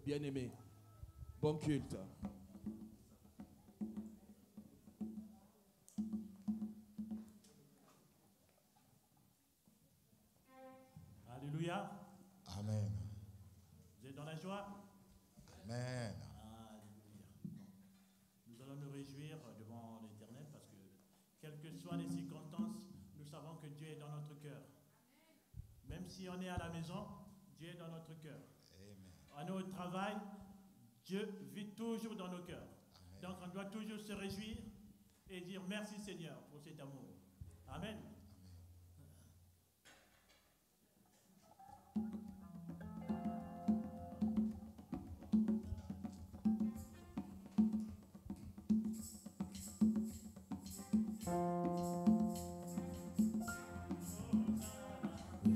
bien-aimés. Bon culte. Alléluia. Amen. Vous êtes dans la joie? Amen. Alléluia. Nous allons nous réjouir devant l'Éternel parce que, quelles que soient les circonstances, nous savons que Dieu est dans notre cœur. Même si on est à la maison, Dieu est dans notre cœur. On est au travail, Dieu vit toujours dans nos cœurs. Amen. Donc on doit toujours se réjouir et dire merci Seigneur pour cet amour. Amen.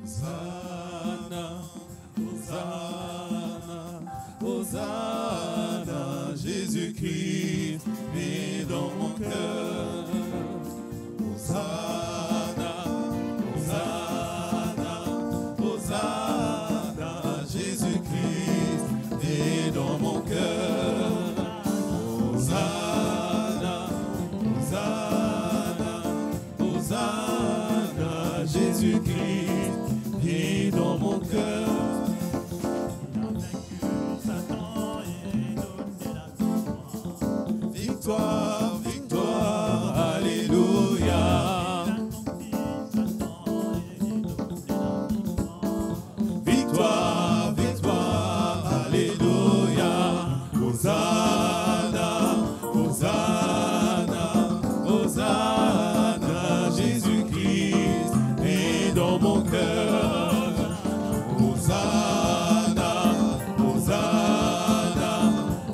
Hosanna, Hosanna, Hosanna, Jésus-Christ est dans mon cœur. Hosanna, Hosanna, Hosanna, Jésus-Christ est dans mon cœur. Hosanna, Hosanna, Hosanna, Jésus-Christ est dans mon cœur. Victoire, victoire, alléluia. Victoire, victoire, alléluia. Hosanna, Hosanna, Hosanna, Jésus-Christ est dans mon cœur. Hosanna, Hosanna,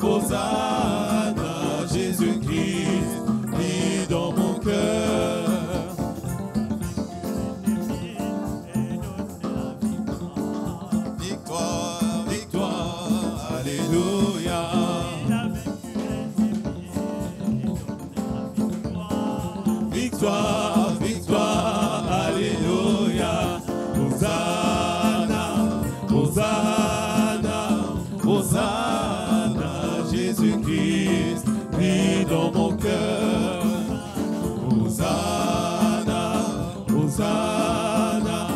Hosanna, Jésus-Christ est dans mon cœur. Victoire, victoire, alléluia. Victoire, victoire, alléluia. Hosanna, Hosanna, Hosanna, Jésus-Christ est dans mon cœur. Hosanna, Hosanna,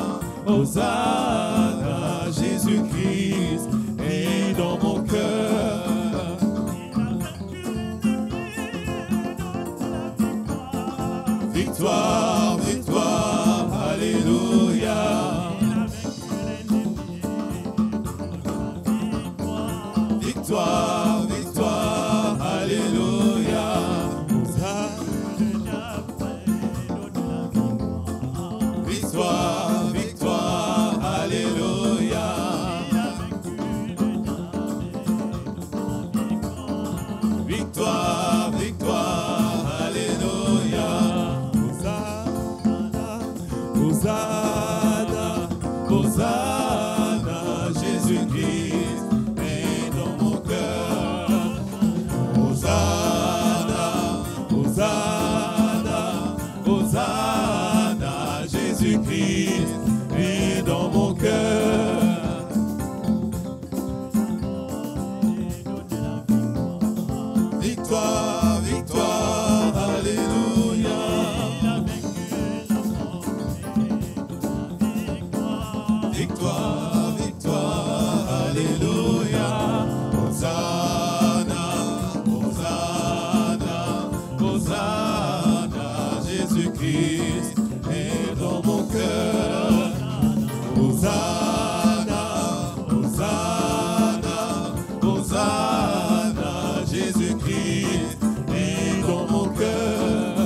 Hosanna, Jésus-Christ est dans mon cœur. Victoire, victoire, alléluia. Victoire, victoire, alléluia. Victoire, victoire, alléluia. Victoire, victoire, alléluia. Hosanna, Hosanna, Jésus-Christ est dans mon cœur. Hosanna, Hosanna, Hosanna, Jésus-Christ est dans mon cœur. Victoire, victoire, alléluia. Victoire, victoire, alléluia. Hosanna, Hosanna, Hosanna, Jésus-Christ est dans mon cœur. Hosanna, Hosanna, Hosanna, Jésus-Christ est dans mon cœur.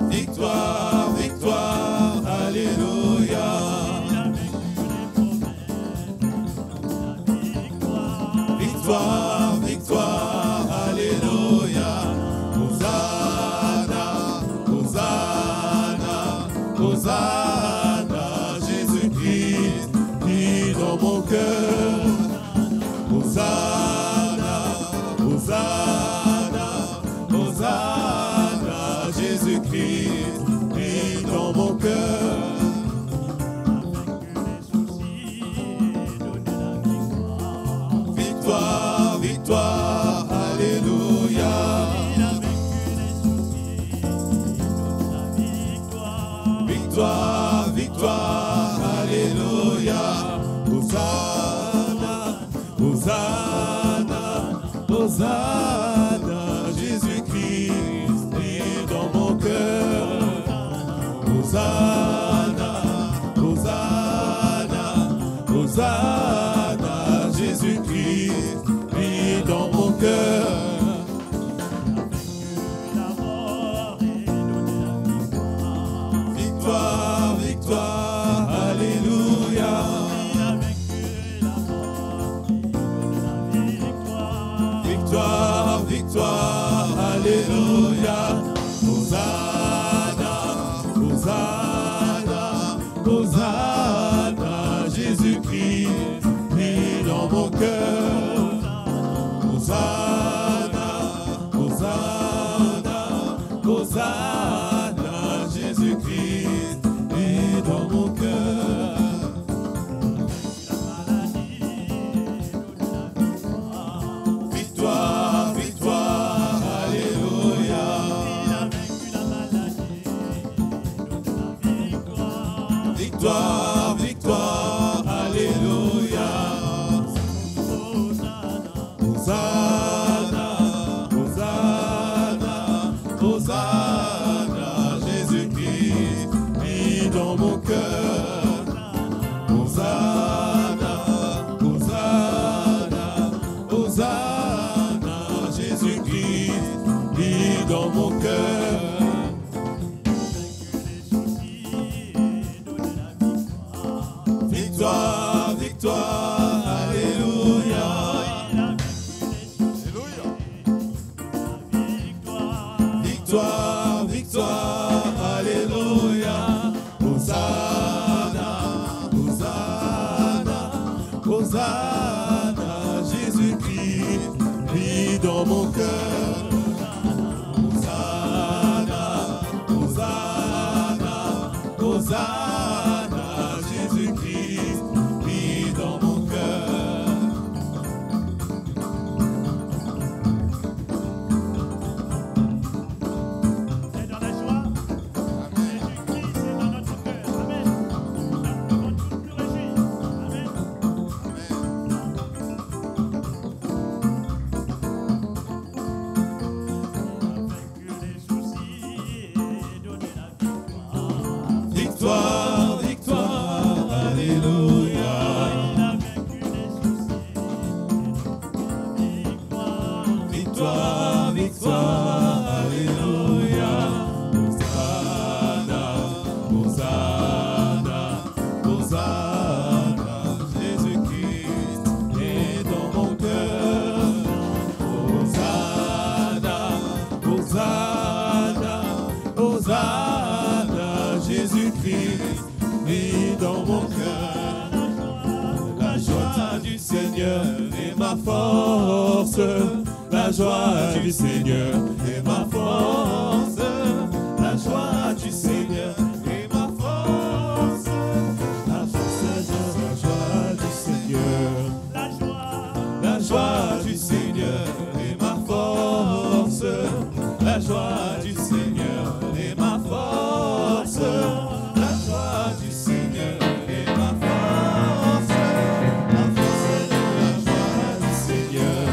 Victoire, victoire, alléluia. Victoire, victoire, alléluia. Hosanna, Hosanna, Hosanna, Jésus-Christ est dans mon cœur. Hosanna, Hosanna, Hosanna, Jésus-Christ est dans mon cœur. Hosanna, Jésus-Christ, vis dans mon cœur. Victoire, victoire, alléluia. Victoire, victoire, alléluia. Hosanna, Hosanna, Hosanna, Jésus-Christ, vis dans mon cœur. Hosanna, Hosanna, Hosanna, Jésus-Christ, vis dans mon cœur. Victoire, victoire, alléluia. Victoire, victoire, alléluia. Hosanna, Hosanna, Hosanna, Jésus-Christ, vis dans mon cœur. Hosanna, Hosanna, Hosanna, Jésus-Christ, vis dans mon cœur. Victoire, victoire, alléluia. Victoire, victoire, alléluia. Hosanna, Hosanna, Hosanna, Jésus-Christ, vis dans mon cœur. Hosanna, Hosanna, Hosanna, Jésus-Christ, vis dans mon cœur. C'est dans la joie. Jésus-Christ est dans notre cœur. Amen. Nous devons tous nous réjouir. Amen. Vaincu les soucis et donné la victoire. Victoire, victoire, alléluia. Il a vaincu les soucis et donné la victoire. Victoire, victoire, alléluia. Hosanna, Hosanna, Hosanna, Jésus-Christ est dans mon cœur. Hosanna, Hosanna, Hosanna, Jésus-Christ est dans mon cœur. La joie du Seigneur est ma force. La joie du Seigneur est ma force. La joie du Seigneur est ma force. La joie du Seigneur. La joie du Seigneur est ma force. La joie du Seigneur est ma force. La joie du Seigneur est ma force. La force de la joie du Seigneur.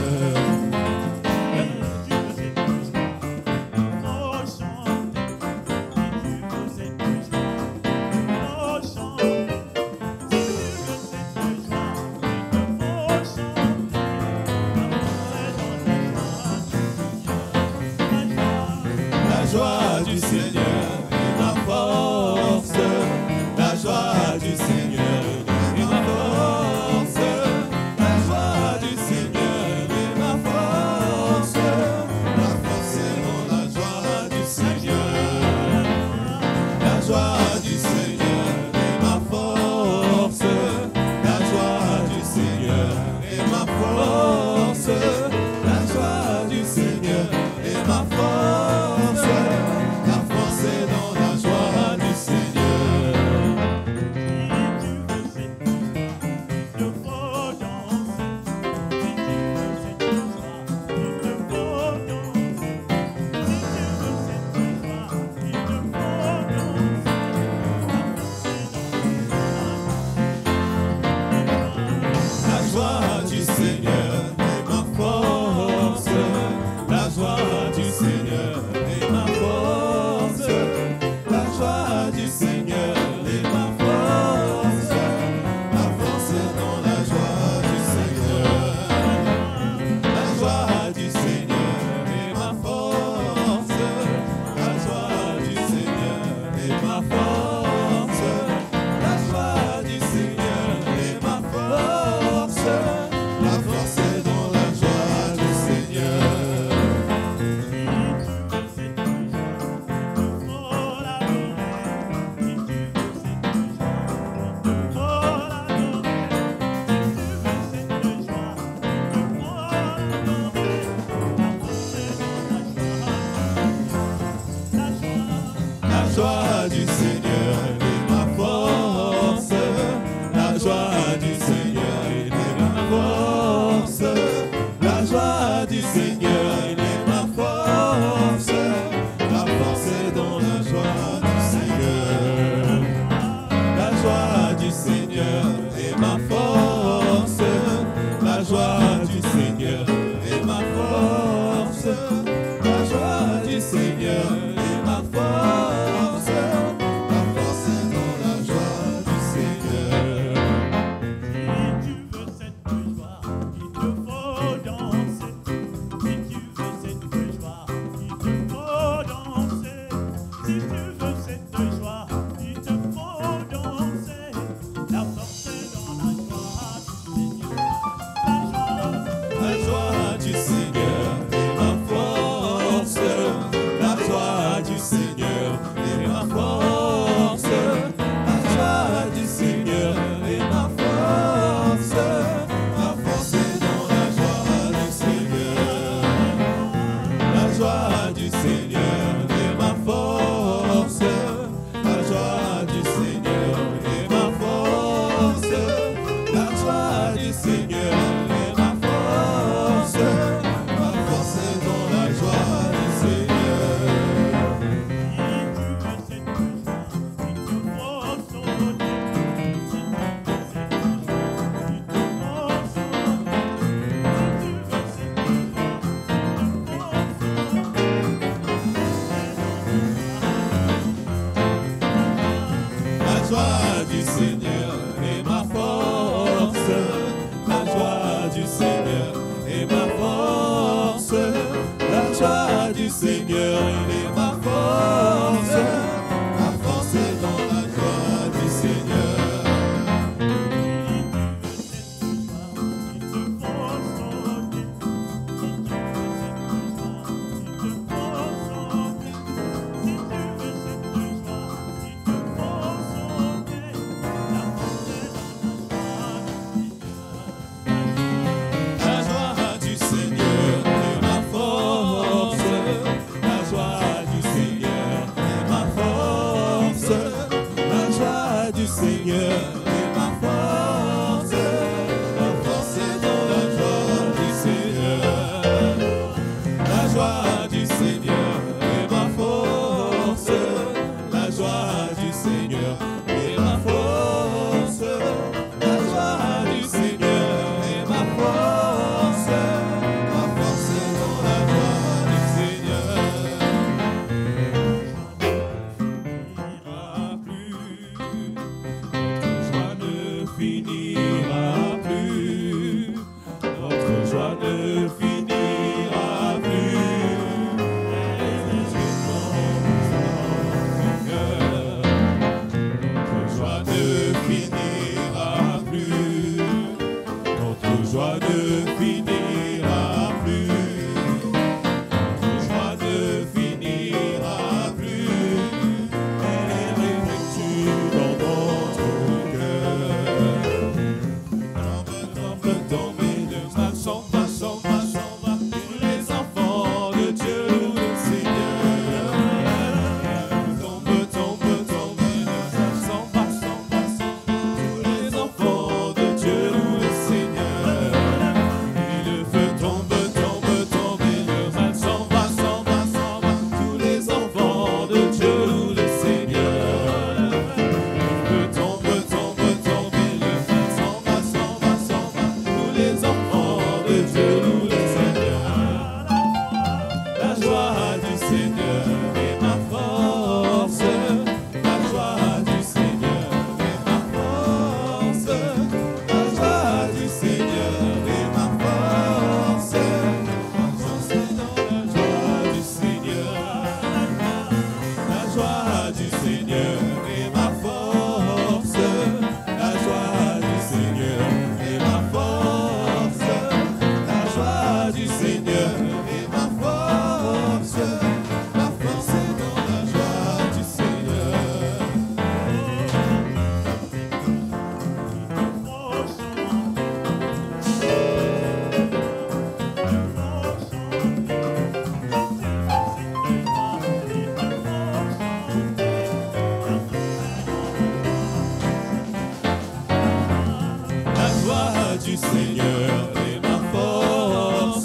du Seigneur est ma force.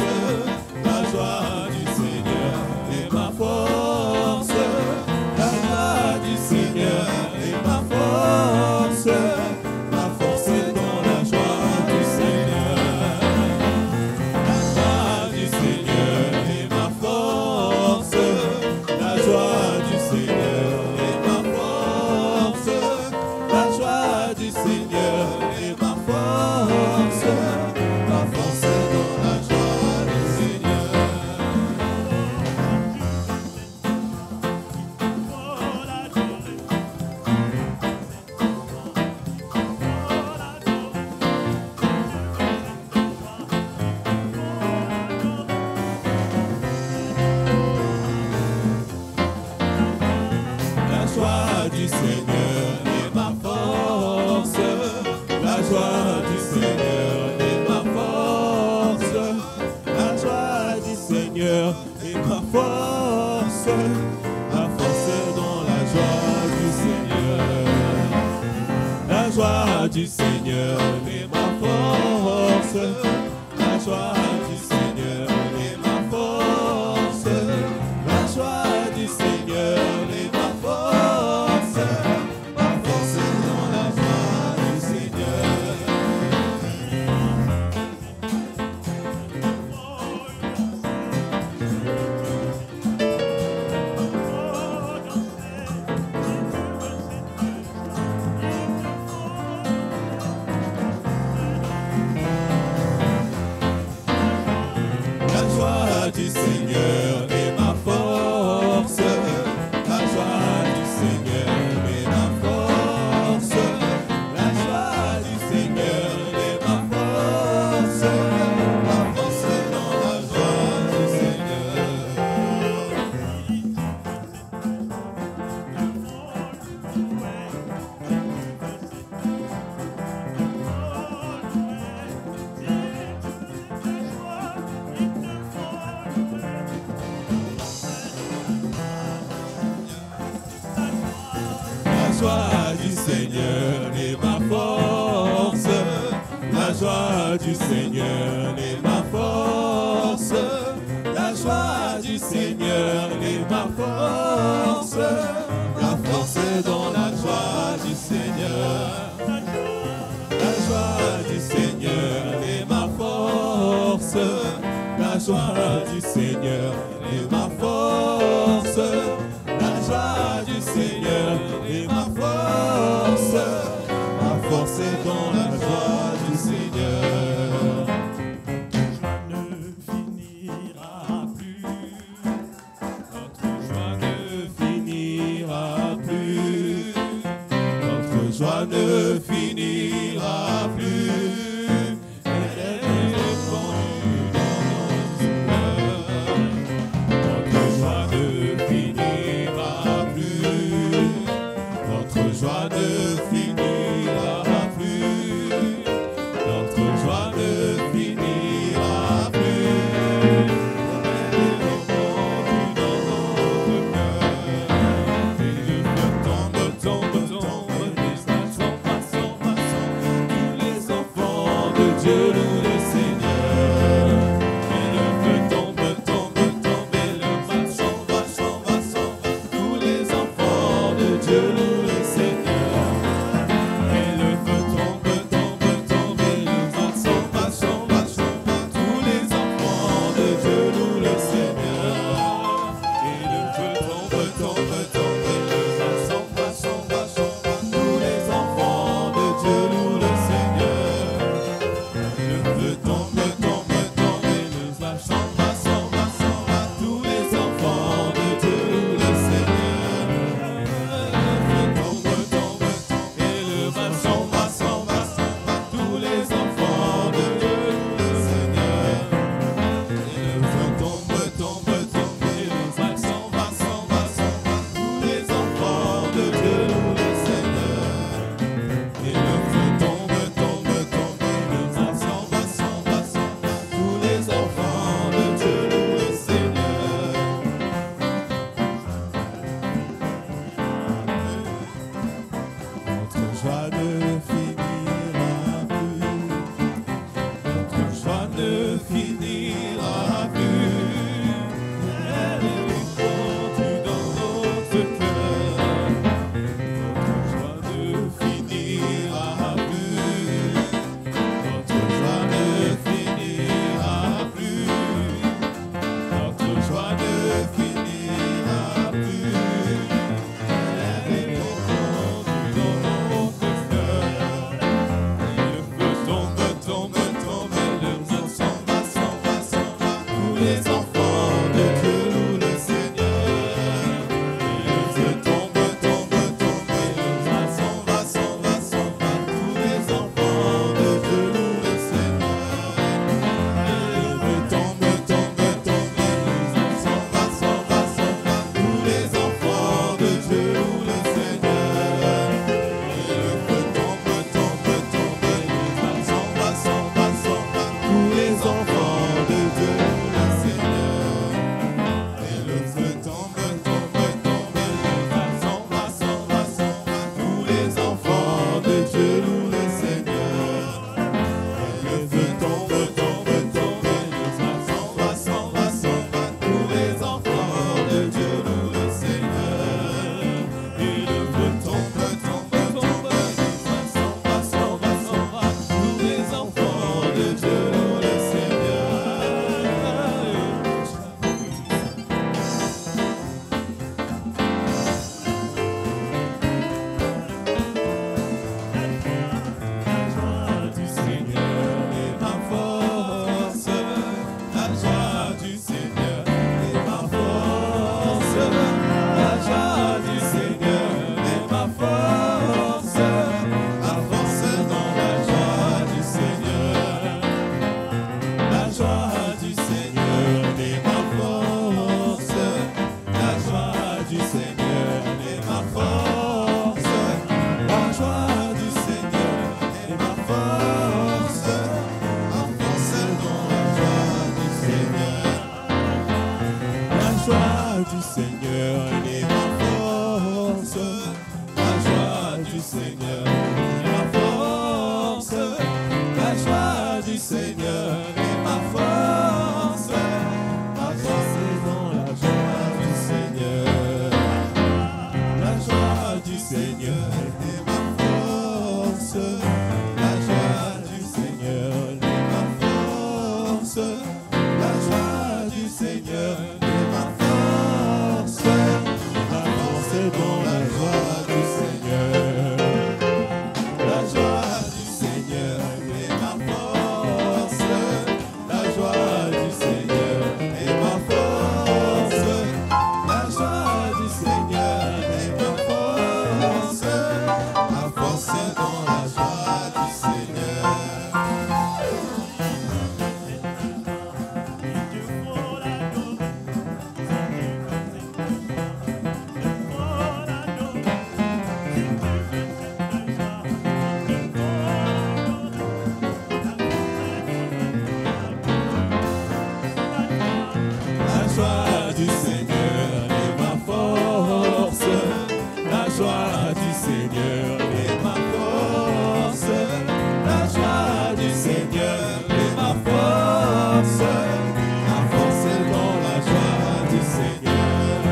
La joie du Seigneur est ma force. La joie du Seigneur est ma force. Ma force est dans la joie du Seigneur. La joie du Seigneur est ma force. La joie du Seigneur est ma force. La joie du Seigneur est ma force. Ma force est dans la joie du Seigneur. La joie du Seigneur est ma force. La joie du Seigneur est ma force. La joie du Seigneur est ma force. Ma force est dans la joie du Seigneur. La joie du Seigneur est ma force. La joie du Seigneur est ma force. La joie du Seigneur est ma force. Ma force est dans la joie du Seigneur. La joie du Seigneur est ma force. La joie du Seigneur est ma force. La joie du Seigneur est ma force. Ma force est dans la joie du Seigneur. La joie du Seigneur est ma force. La joie du Seigneur est ma force. La joie du Seigneur est ma force. La force est dans la joie du Seigneur. La joie du Seigneur est ma force. La joie du Seigneur est ma force. La joie du Seigneur est ma force. Ma force est dans la joie du Seigneur. Ne finira plus. Notre joie ne finira plus. Notre joie ne finira plus. Elle est répandue dans nos cœurs. Notre joie ne finira plus. Notre joie ne finira plus. Notre joie ne finira plus. Elle est répandue dans notre cœur. Et le feu tombe, tombe, tombe, les nations passant, passant. Tous les enfants de Dieu louent le Seigneur. Et le feu tombe, tombe, tombe, et le mal s'en va, s'en va, s'en va. Tous les enfants de Dieu louent le Seigneur. Et le feu tombe, tombe, tombe, et le mal s'en va, s'en va, s'en va. Tous les enfants de Dieu louent le Seigneur. Et le feu tombe, tombe, tombe, et le mal s'en va, s'en va, s'en va. Tous les enfants de Dieu louent le Seigneur. Le feu du Seigneur est ma force. Ma force est dans la joie du Seigneur. La joie du Seigneur est ma force. La joie du Seigneur est ma force. La joie du Seigneur est ma force. Ma force est dans la joie du Seigneur. La joie du Seigneur est ma force. La joie du Seigneur est ma force. La joie du Seigneur est ma force. Ma force est dans la joie du Seigneur. La joie du Seigneur est ma force. La joie du Seigneur est ma force. La joie du Seigneur est ma force. Ma force est dans la joie du Seigneur.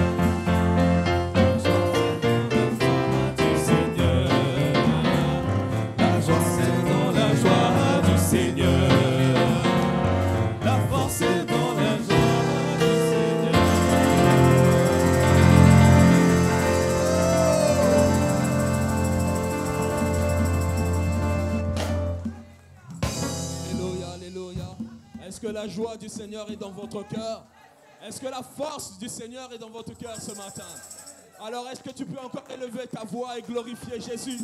La joie c'est dans la joie du Seigneur. La force est dans la joie du Seigneur. Alléluia, alléluia. Est-ce que la joie du Seigneur est dans votre cœur? Est-ce que la force du Seigneur est dans votre cœur ce matin? Alors, est-ce que tu peux encore élever ta voix et glorifier Jésus?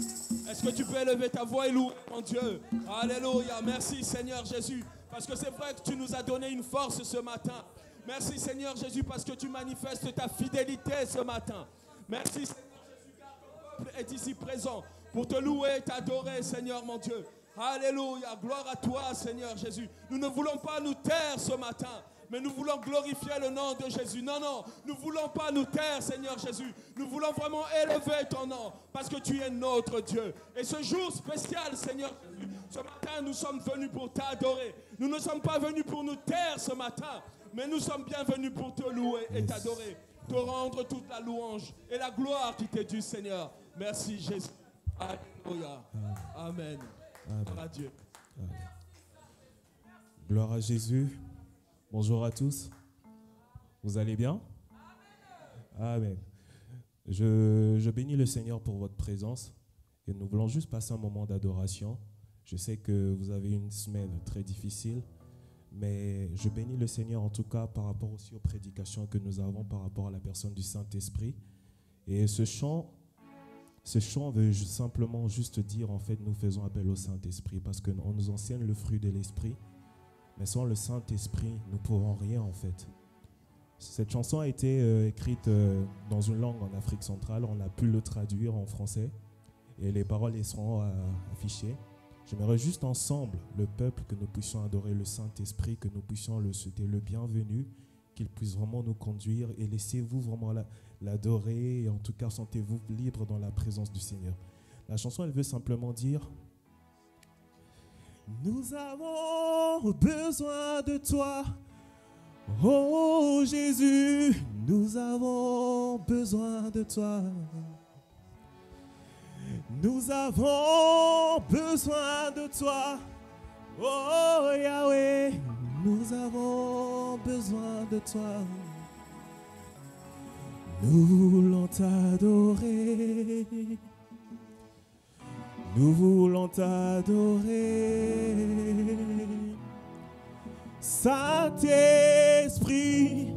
Est-ce que tu peux élever ta voix et louer mon Dieu? Alléluia. Merci Seigneur Jésus, parce que c'est vrai que tu nous as donné une force ce matin. Merci Seigneur Jésus, parce que tu manifestes ta fidélité ce matin. Merci Seigneur Jésus, car ton peuple est ici présent pour te louer et t'adorer Seigneur mon Dieu. Alléluia. Gloire à toi Seigneur Jésus. Nous ne voulons pas nous taire ce matin, mais nous voulons glorifier le nom de Jésus. Non, non, nous ne voulons pas nous taire, Seigneur Jésus. Nous voulons vraiment élever ton nom, parce que tu es notre Dieu. Et ce jour spécial, Seigneur Jésus, ce matin, nous sommes venus pour t'adorer. Nous ne sommes pas venus pour nous taire ce matin, mais nous sommes bien venus pour te louer et t'adorer, te rendre toute la louange et la gloire qui t'est due, Seigneur. Merci, Jésus. Alléluia. Amen. Gloire à Dieu. Gloire à Jésus. Bonjour à tous. Vous allez bien? Amen. Je bénis le Seigneur pour votre présence et nous voulons juste passer un moment d'adoration. Je sais que vous avez une semaine très difficile, mais je bénis le Seigneur en tout cas par rapport aussi aux prédications que nous avons par rapport à la personne du Saint-Esprit. Et ce chant veut simplement juste dire, en fait, nous faisons appel au Saint-Esprit parce qu'on nous enseigne le fruit de l'Esprit. Mais sans le Saint-Esprit, nous ne pourrons rien en fait. Cette chanson a été écrite dans une langue en Afrique centrale. On a pu le traduire en français et les paroles y seront affichées. J'aimerais juste ensemble, le peuple, que nous puissions adorer le Saint-Esprit, que nous puissions le souhaiter le bienvenu, qu'il puisse vraiment nous conduire et laissez-vous vraiment l'adorer. Et en tout cas, sentez-vous libre dans la présence du Seigneur. La chanson, elle veut simplement dire: nous avons besoin de toi, oh Jésus, nous avons besoin de toi. Nous avons besoin de toi, oh Yahweh, nous avons besoin de toi. Nous voulons t'adorer. Nous voulons t'adorer. Saint-Esprit,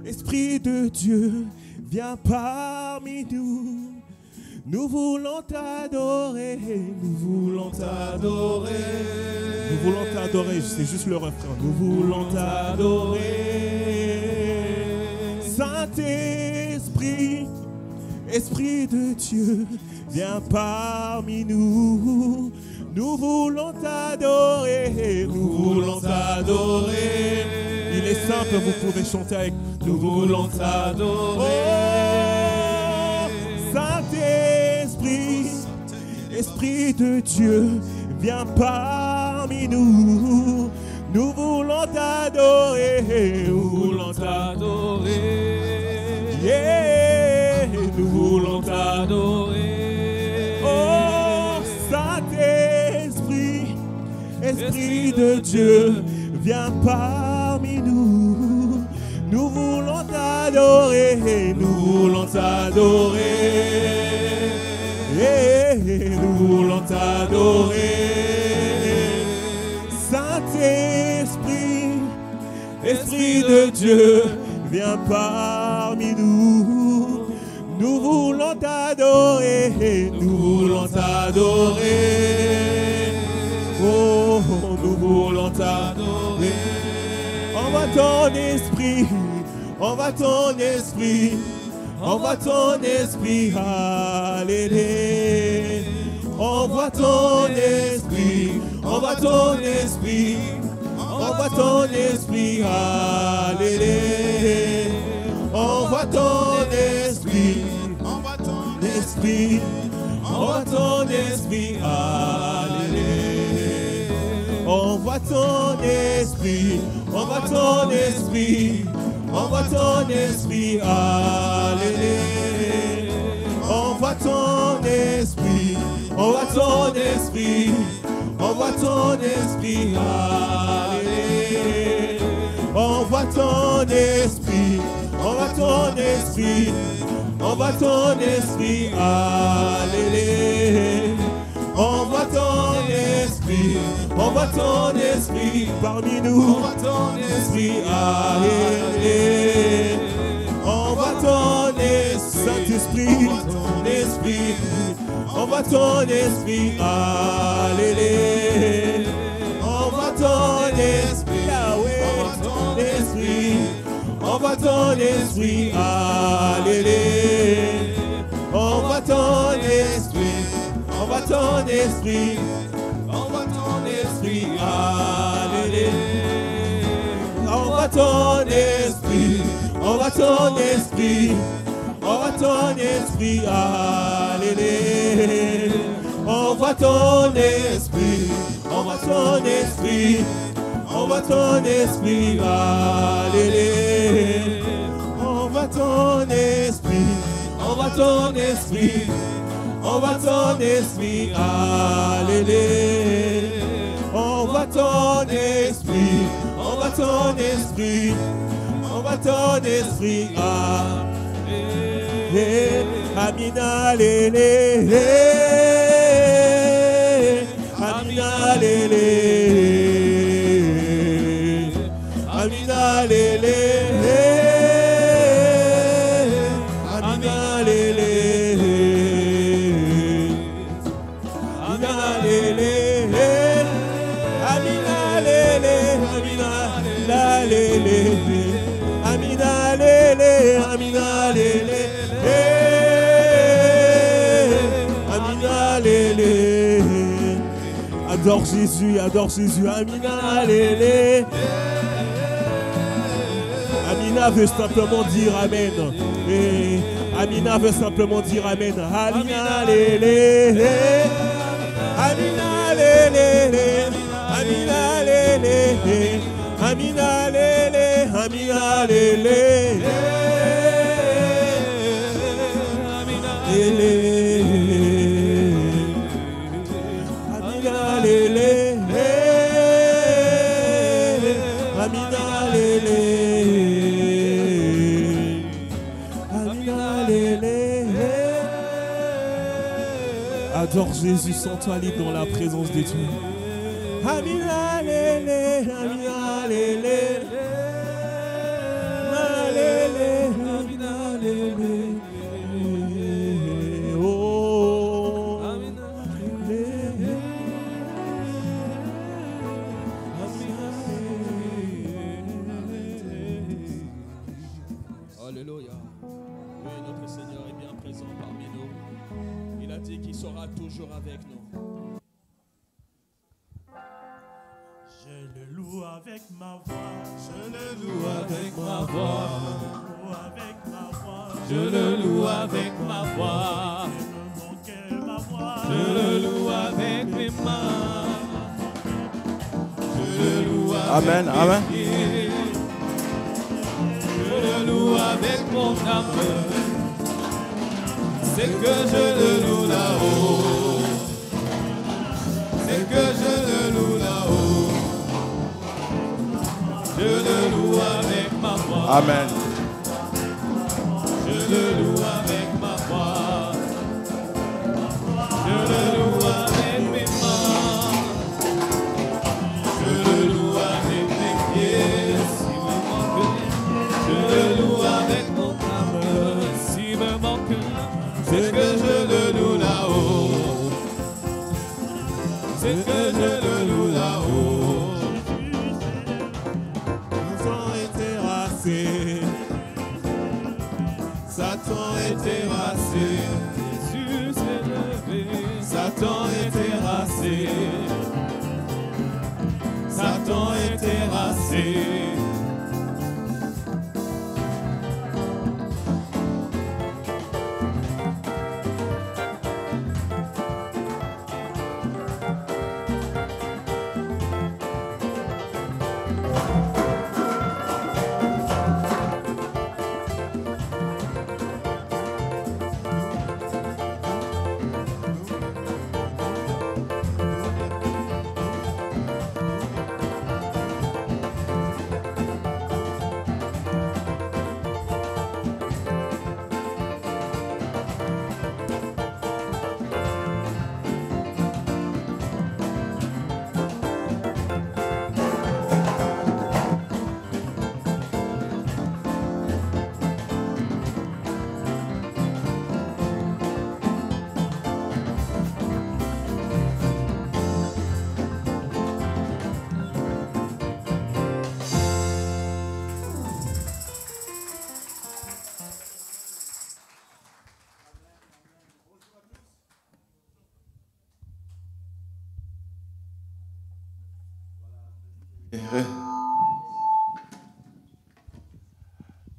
Esprit de Dieu, viens parmi nous. Nous voulons t'adorer. Nous voulons t'adorer. Nous voulons t'adorer. C'est juste le refrain. Nous voulons t'adorer. Saint-Esprit, Esprit de Dieu, viens parmi nous. Nous voulons t'adorer. Nous voulons t'adorer. Il est simple, vous pouvez chanter avec. Nous voulons t'adorer. Saint-Esprit, Esprit de Dieu, viens parmi nous. Nous voulons t'adorer, nous voulons t'adorer. Yeah, nous voulons t'adorer. Oh, Saint-Esprit, Esprit de Dieu, viens parmi nous. Nous voulons t'adorer, nous voulons t'adorer. Yeah, nous voulons t'adorer. Saint-Esprit, Esprit de Dieu, viens parmi nous. Nous voulons t'adorer, nous voulons t'adorer. Oh, nous voulons t'adorer. Envoie ton esprit, envoie ton esprit, envoie ton esprit, alléluia. Envoie ton esprit, envoie ton esprit, envoie ton esprit, alléluia. Envoie ton esprit, envoie ton esprit, envoie ton esprit, alléluia. Envoie ton esprit, envoie ton esprit, envoie ton esprit, alléluia. Envoie ton esprit, envoie ton esprit, envoie ton esprit, alléluia. Envoie ton esprit, envoie ton esprit, envoie ton esprit, alléluia. Envoie ton esprit, envoie ton esprit parmi nous, envoie ton esprit, alléluia. Envoie ton esprit, Saint-Esprit, ton esprit, envoie ton esprit, alléluia. Envoie ton esprit, Yahweh, envoie ton esprit, envoie ton esprit, alléluia. Envoie ton esprit, envoie ton esprit, envoie ton esprit, alléluia. Envoie ton esprit, envoie ton esprit, envoie ton esprit, alléluia. Envoie ton esprit, envoie ton esprit, envoie ton esprit, alléluia. Envoie ton esprit, envoie ton esprit, envoie ton esprit, alléluia. Envoie ton esprit, envoie ton esprit, envoie ton esprit, alléluia. Amina lélé, Amina lélé, Amina lélé, Amina lélé, Amina lélé, Amina lélé, Amina la lélé, Amina lélé, Amina lélé, Amina lélé. Adore Jésus, Amina lélé. Amina veut simplement dire Amen. Et Amina veut simplement dire Amen. Amina lélé. Amina lélé. Amina lélé. Amina lélé. Amina lélé. Amina lélé. Amina lélé. Amina lélé. Adore Jésus, sens-toi libre dans la présence de Dieu. Amina lélé. Amina lélé. Amina lélé. Amina lélé. Oh. Amina lélé. Alléluia. Oui, notre Seigneur est bien présent parmi nous. Il a dit qu'il sera toujours avec nous. Je le loue avec ma voix, Je le loue avec ma voix. je le loue avec Je le loue avec ma ma voix, voix. mon cœur, ma voix, Je le loue avec mes mains. Je le loue Amen, amen. Je le loue avec mon âme. C'est que je le loue là-haut. C'est que je le loue là-haut. Je le loue avec ma voix. Amen. Je le loue avec ma voix. Je le loue avec mes mains. Je le loue avec mes pieds. S'il me manque, je le loue avec mon âme. S'il me manque, c'est que je le loue là-haut. C'est que je le loue là-haut. Satan est terrassé. Satan est terrassé. Jésus s'est levé. Satan est terrassé. Satan est terrassé.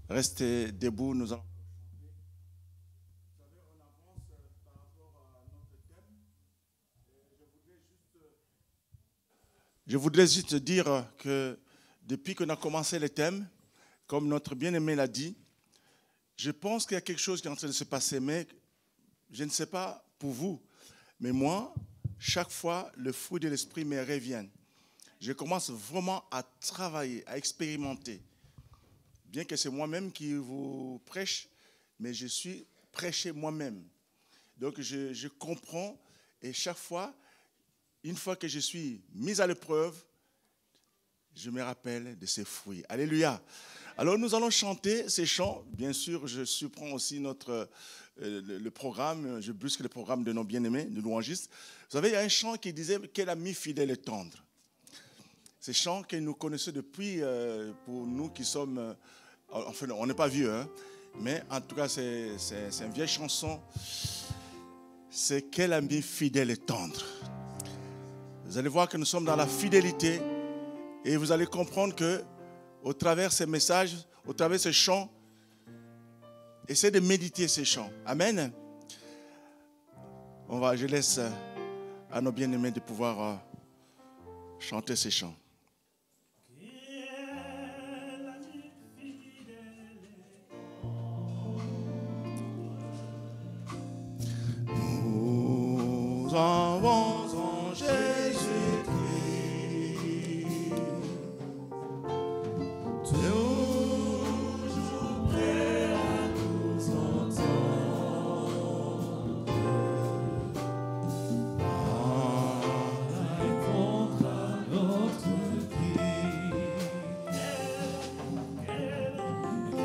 Restez debout, nous allons. Je voudrais juste dire que depuis qu'on a commencé le thème, comme notre bien-aimé l'a dit, je pense qu'il y a quelque chose qui est en train de se passer, mais je ne sais pas pour vous, mais moi, chaque fois, le fruit de l'esprit me revient. Je commence vraiment à travailler, à expérimenter. Bien que c'est moi-même qui vous prêche, mais je suis prêché moi-même. Donc je comprends et chaque fois, une fois que je suis mis à l'épreuve, je me rappelle de ces fruits. Alléluia. Alors nous allons chanter ces chants. Bien sûr, je surprends aussi le programme, je brusque le programme de nos bien-aimés, de louangistes. Vous savez, il y a un chant qui disait « Quel ami fidèle et tendre ». Ces chants que nous connaissons depuis, pour nous qui sommes, enfin on n'est pas vieux, hein, mais en tout cas c'est une vieille chanson. C'est « Quel ami fidèle et tendre ». Vous allez voir que nous sommes dans la fidélité et vous allez comprendre que au travers de ces messages, au travers de ces chants, essayez de méditer ces chants. Amen. Je laisse à nos bien-aimés de pouvoir chanter ces chants. Nous avons en Jésus-Christ toujours prêt à nous entendre, à répondre à notre cri.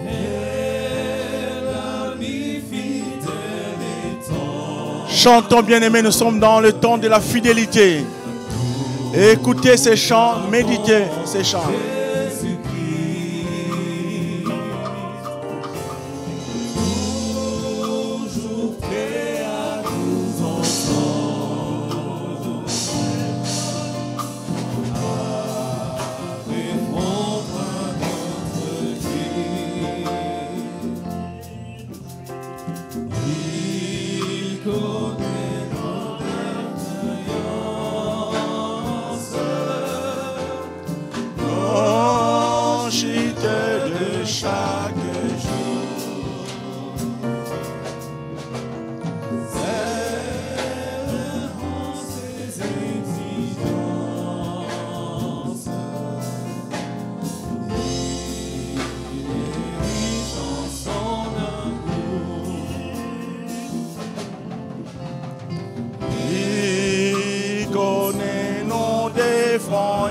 Quel ami fidèle et tendre. Chantons bien-aimés, nous sommes dans le temps de la fidélité. Écoutez ces chants, méditez ces chants.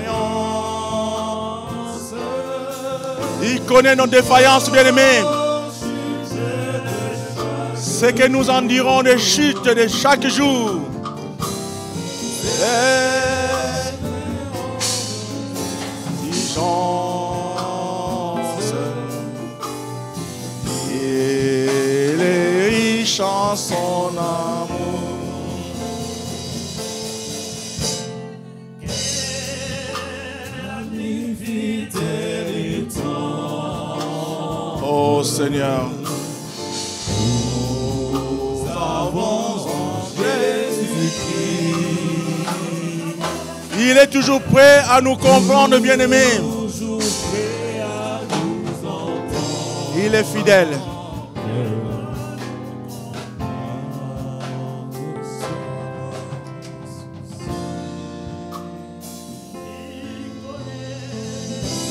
défaillances. Il connaît nos défaillances, bien-aimés. C'est que nous en dirons des chutes de chaque jour. Il est riche en son amour. Oh Seigneur, nous avons en Jésus-Christ. Il est toujours prêt à nous comprendre, bien-aimés. Il est fidèle.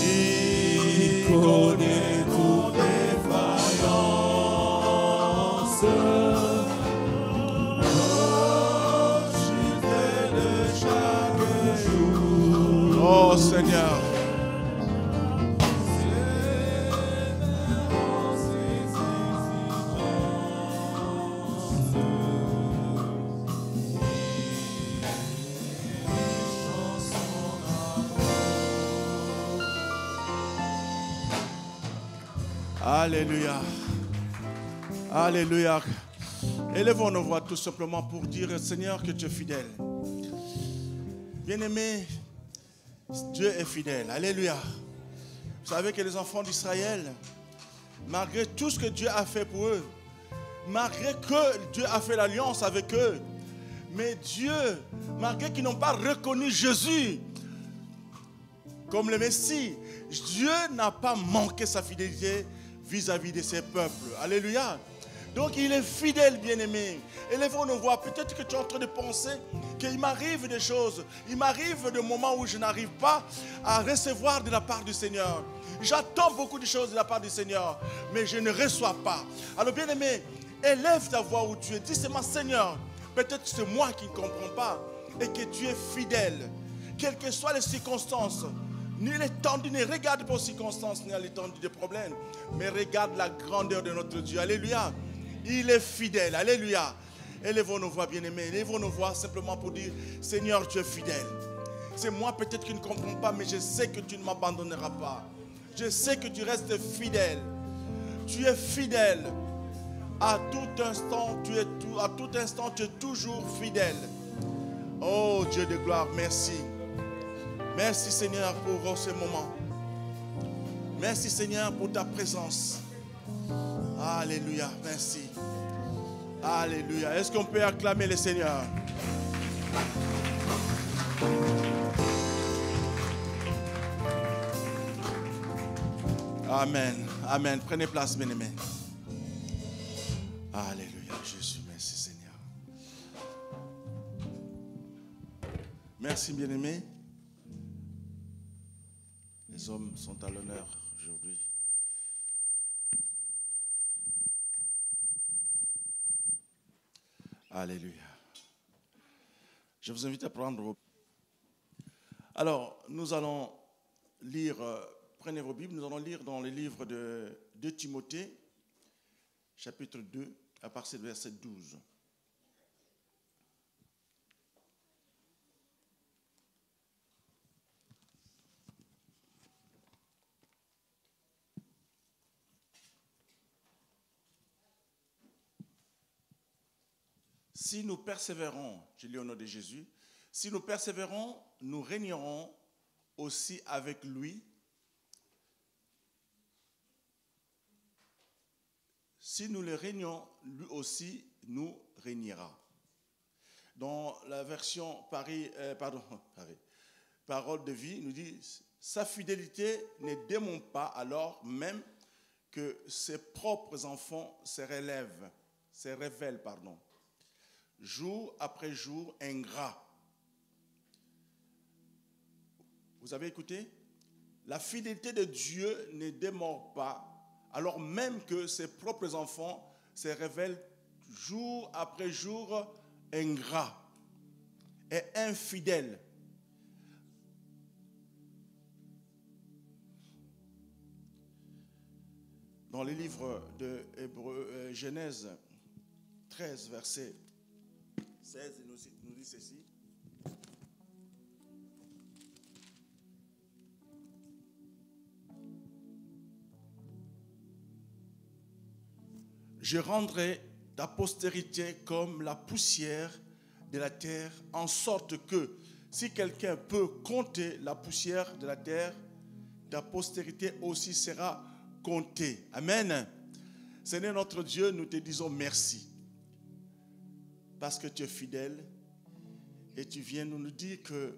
Il connaît nos défaillances. De chaque jour. Oh Seigneur. Alléluia. Alléluia. Élevons nos voix tout simplement pour dire, Seigneur, que tu es fidèle. Bien-aimé, Dieu est fidèle. Alléluia. Vous savez que les enfants d'Israël, malgré tout ce que Dieu a fait pour eux, malgré que Dieu a fait l'alliance avec eux, mais Dieu, malgré qu'ils n'ont pas reconnu Jésus comme le Messie, Dieu n'a pas manqué sa fidélité vis-à-vis de ses peuples. Alléluia. Donc il est fidèle, bien-aimé. Élevons nos voix. Peut-être que tu es en train de penser qu'il m'arrive des choses. Il m'arrive des moments où je n'arrive pas à recevoir de la part du Seigneur. J'attends beaucoup de choses de la part du Seigneur, mais je ne reçois pas. Alors bien-aimé, élève ta voix où tu es. Dis seulement, Seigneur, peut-être que c'est moi qui ne comprends pas et que tu es fidèle. Quelles que soient les circonstances, ni l'étendue, ne regarde pas aux circonstances, ni à l'étendue des problèmes, mais regarde la grandeur de notre Dieu. Alléluia. Il est fidèle. Alléluia. Élevons nos voix, bien-aimés. Élevons nos voix simplement pour dire, Seigneur, tu es fidèle. C'est moi peut-être qui ne comprends pas, mais je sais que tu ne m'abandonneras pas. Je sais que tu restes fidèle. Tu es fidèle. À tout instant, tu es toujours fidèle. Oh Dieu de gloire, merci. Merci Seigneur pour ce moment. Merci Seigneur pour ta présence. Alléluia, merci. Alléluia. Est-ce qu'on peut acclamer le Seigneur? Amen. Amen. Prenez place, bien-aimés. Alléluia, Jésus. Merci Seigneur. Merci, bien-aimés. Les hommes sont à l'honneur aujourd'hui. Alléluia. Je vous invite à prendre vos... Alors, nous allons lire, prenez vos Bibles, nous allons lire dans le livre de Timothée, chapitre 2, à partir du verset 12. Si nous persévérons, je lis au nom de Jésus, si nous persévérons, nous régnerons aussi avec lui. Si nous le régnons, lui aussi nous régnera. Dans la version Parole de vie, nous dit, sa fidélité ne démontre pas alors même que ses propres enfants se révèlent. Jour après jour, ingrats. Vous avez écouté? La fidélité de Dieu ne démord pas, alors même que ses propres enfants se révèlent jour après jour ingrats et infidèles. dans le livre de Genèse 13, verset 16, il nous dit ceci. Je rendrai ta postérité comme la poussière de la terre, en sorte que si quelqu'un peut compter la poussière de la terre, ta postérité aussi sera comptée. Amen. Seigneur notre Dieu, nous te disons merci. Parce que tu es fidèle et tu viens nous dire que,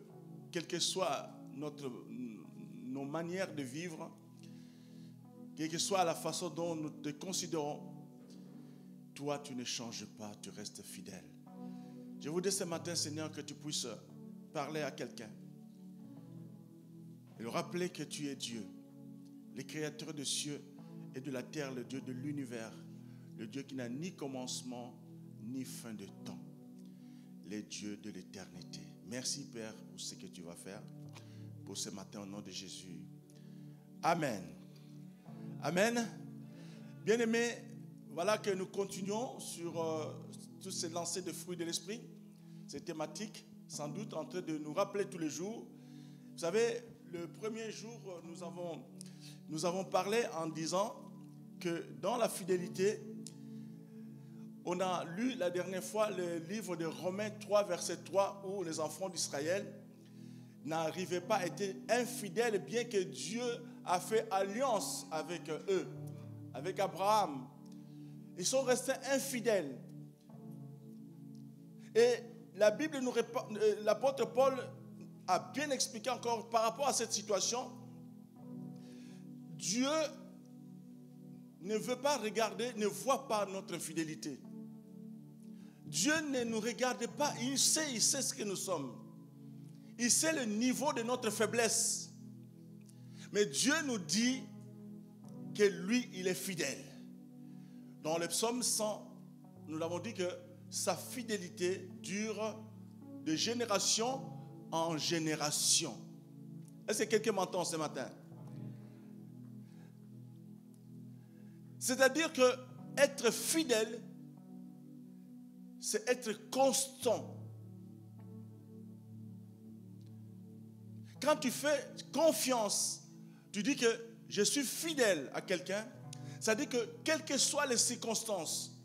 quelle que soit nos manières de vivre, quelle que soit la façon dont nous te considérons, toi, tu ne changes pas, tu restes fidèle. Je voudrais ce matin, Seigneur, que tu puisses parler à quelqu'un et le rappeler que tu es Dieu, le créateur des cieux et de la terre, le Dieu de l'univers, le Dieu qui n'a ni commencement ni fin de temps, le Dieu de l'éternité. Merci, Père, pour ce que tu vas faire pour ce matin au nom de Jésus. Amen. Amen. Bien-aimés, voilà que nous continuons sur tous ces lancers de fruits de l'esprit, ces thématiques, sans doute en train de nous rappeler tous les jours. Vous savez, le premier jour, nous avons parlé en disant que dans la fidélité, on a lu la dernière fois le livre de Romains 3, verset 3, où les enfants d'Israël n'arrivaient pas à être infidèles, bien que Dieu a fait alliance avec eux, avec Abraham. Ils sont restés infidèles. Et la Bible l'apôtre Paul a bien expliqué encore par rapport à cette situation. Dieu ne veut pas regarder, ne voit pas notre infidélité. Dieu ne nous regarde pas, il sait ce que nous sommes. Il sait le niveau de notre faiblesse. Mais Dieu nous dit que lui, il est fidèle. Dans le psaume 100, nous l'avons dit que sa fidélité dure de génération en génération. Est-ce que quelqu'un m'entend ce matin? C'est-à-dire que être fidèle, c'est être constant. Quand tu fais confiance, tu dis que je suis fidèle à quelqu'un, ça dit que quelles que soient les circonstances,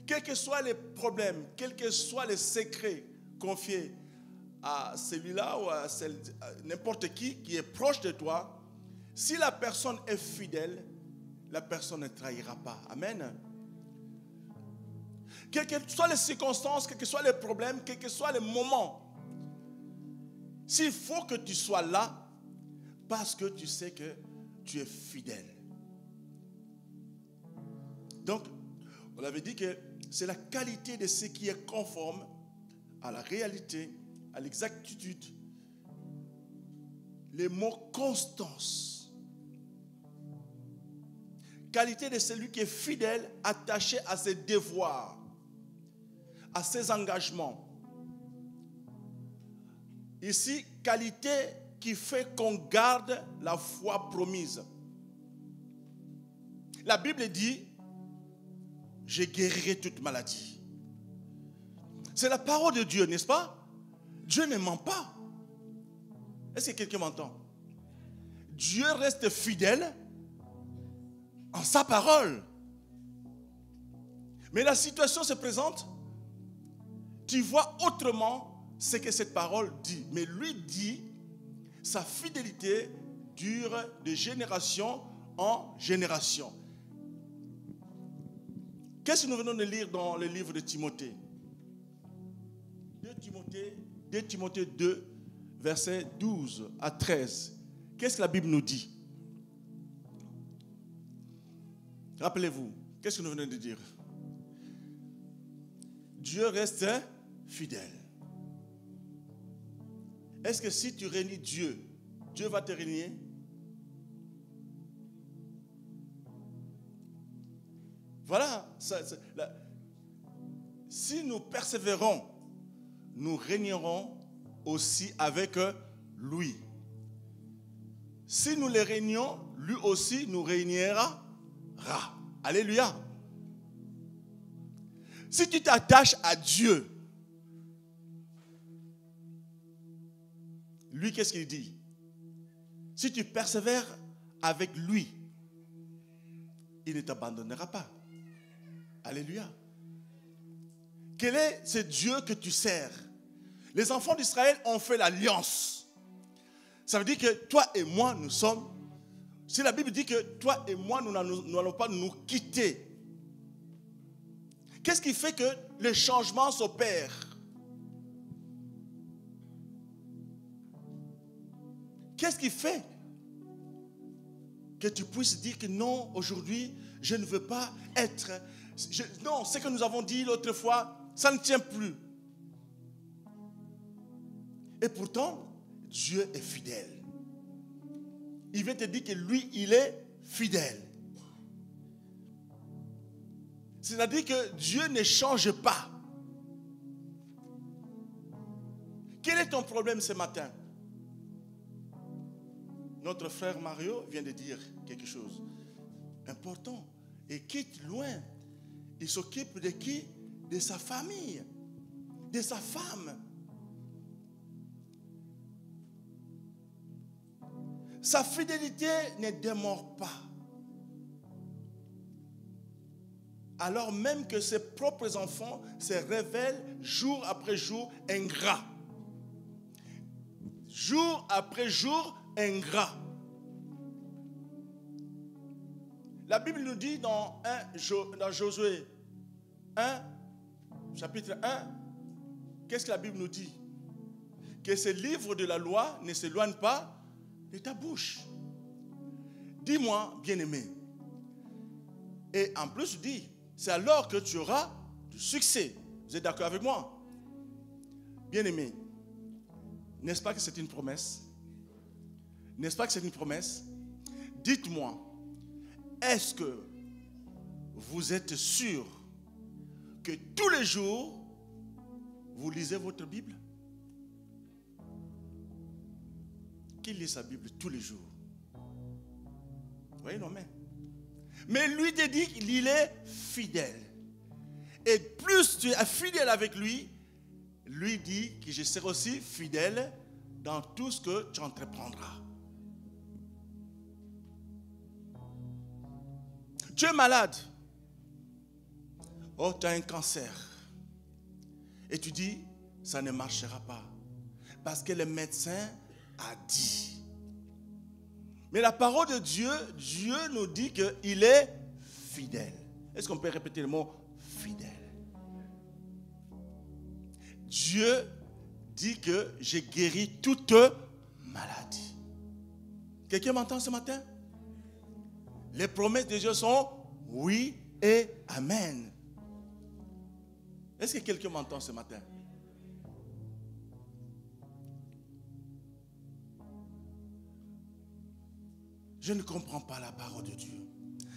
quels que soient les problèmes, quels que soient les secrets confiés à celui-là ou à n'importe qui est proche de toi, si la personne est fidèle, la personne ne trahira pas. Amen. Quelles que soient les circonstances, quels que soient les problèmes, quels que soient les moments, s'il faut que tu sois là, parce que tu sais que tu es fidèle. Donc, on avait dit que c'est la qualité de ce qui est conforme à la réalité, à l'exactitude. Les mots constance. Qualité de celui qui est fidèle, attaché à ses devoirs, à ses engagements. Ici, qualité qui fait qu'on garde la foi promise. La Bible dit, je guérirai toute maladie. C'est la parole de Dieu, n'est-ce pas? Dieu ne ment pas. Est-ce que quelqu'un m'entend? Dieu reste fidèle en sa parole. Mais la situation se présente, tu vois autrement ce que cette parole dit. Mais lui dit, sa fidélité dure de génération en génération. Qu'est-ce que nous venons de lire dans le livre de Timothée? 2 Timothée 2, versets 12 à 13. Qu'est-ce que la Bible nous dit? Rappelez-vous, qu'est-ce que nous venons de dire? Dieu reste fidèle. Est-ce que si tu renies Dieu, Dieu va te renier? Voilà. Si nous persévérons, nous régnerons aussi avec lui. Si nous le régnons, lui aussi nous régnera Alléluia. Si tu t'attaches à Dieu, lui, qu'est-ce qu'il dit? Si tu persévères avec lui, il ne t'abandonnera pas. Alléluia. Quel est ce Dieu que tu sers? Les enfants d'Israël ont fait l'alliance. Ça veut dire que toi et moi, nous sommes... Si la Bible dit que toi et moi, nous n'allons pas nous quitter. Qu'est-ce qui fait que le changement s'opère? Qu'est-ce qui fait que tu puisses dire que non, aujourd'hui, je ne veux pas être... non, ce que nous avons dit l'autre fois, ça ne tient plus. Et pourtant, Dieu est fidèle. Il vient te dire que lui, il est fidèle. C'est-à-dire que Dieu ne change pas. Quel est ton problème ce matin? Notre frère Mario vient de dire quelque chose important. Il quitte loin. Il s'occupe de qui? De sa famille, de sa femme. Sa fidélité ne demeure pas. Alors même que ses propres enfants se révèlent jour après jour ingrats. Jour après jour ingrats. La Bible nous dit dans Josué 1, chapitre 1, qu'est-ce que la Bible nous dit? Que ce livre de la loi ne s'éloigne pas de ta bouche. Dis-moi, bien-aimé. Et en plus, dis, c'est alors que tu auras du succès. Vous êtes d'accord avec moi? Bien-aimé, n'est-ce pas que c'est une promesse? N'est-ce pas que c'est une promesse? Dites-moi, est-ce que vous êtes sûr que tous les jours, vous lisez votre Bible? Qui lit sa Bible tous les jours? Oui, non, mais lui te dit qu'il est fidèle. Et plus tu es fidèle avec lui, lui dit que je serai aussi fidèle dans tout ce que tu entreprendras. Tu es malade. Oh, tu as un cancer. Et tu dis, ça ne marchera pas. Parce que le médecin a dit. Mais la parole de Dieu, Dieu nous dit qu'il est fidèle. Est-ce qu'on peut répéter le mot fidèle? Dieu dit que j'ai guéri toute maladie. Quelqu'un m'entend ce matin? Les promesses de Dieu sont oui et amen. Est-ce que quelqu'un m'entend ce matin? Je ne comprends pas la parole de Dieu.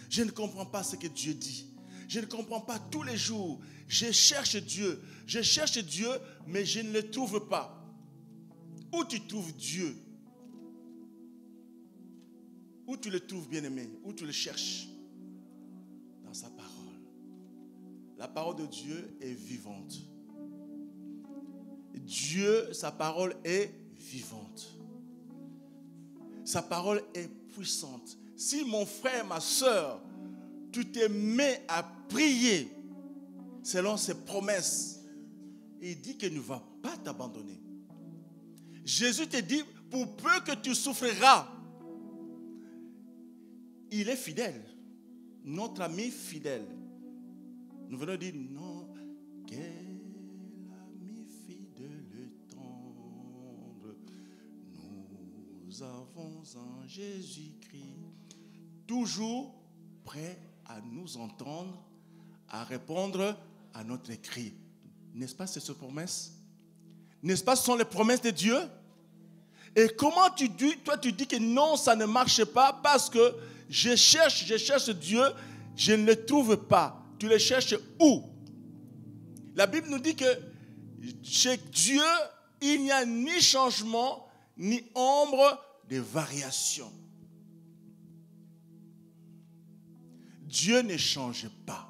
Je ne comprends pas ce que Dieu dit. Je ne comprends pas tous les jours. Je cherche Dieu. Je cherche Dieu, mais je ne le trouve pas. Où tu trouves Dieu? Où tu le trouves, bien-aimé? Où tu le cherches? Dans sa parole. La parole de Dieu est vivante. Dieu, sa parole est vivante. Sa parole est puissante. Si mon frère, ma soeur, tu te mets à prier selon ses promesses, il dit qu'il ne va pas t'abandonner. Jésus te dit, pour peu que tu souffriras, il est fidèle. Notre ami fidèle. Nous venons dire, non, quel ami fidèle et tendre nous avons en Jésus-Christ, toujours prêt à nous entendre, à répondre à notre cri. N'est-ce pas cette promesse? N'est-ce pas ce sont les promesses de Dieu? Et comment tu dis, toi tu dis que non, ça ne marche pas parce que je cherche Dieu, je ne le trouve pas. Tu le cherches où? La Bible nous dit que chez Dieu, il n'y a ni changement, ni ombre de variation. Dieu ne change pas.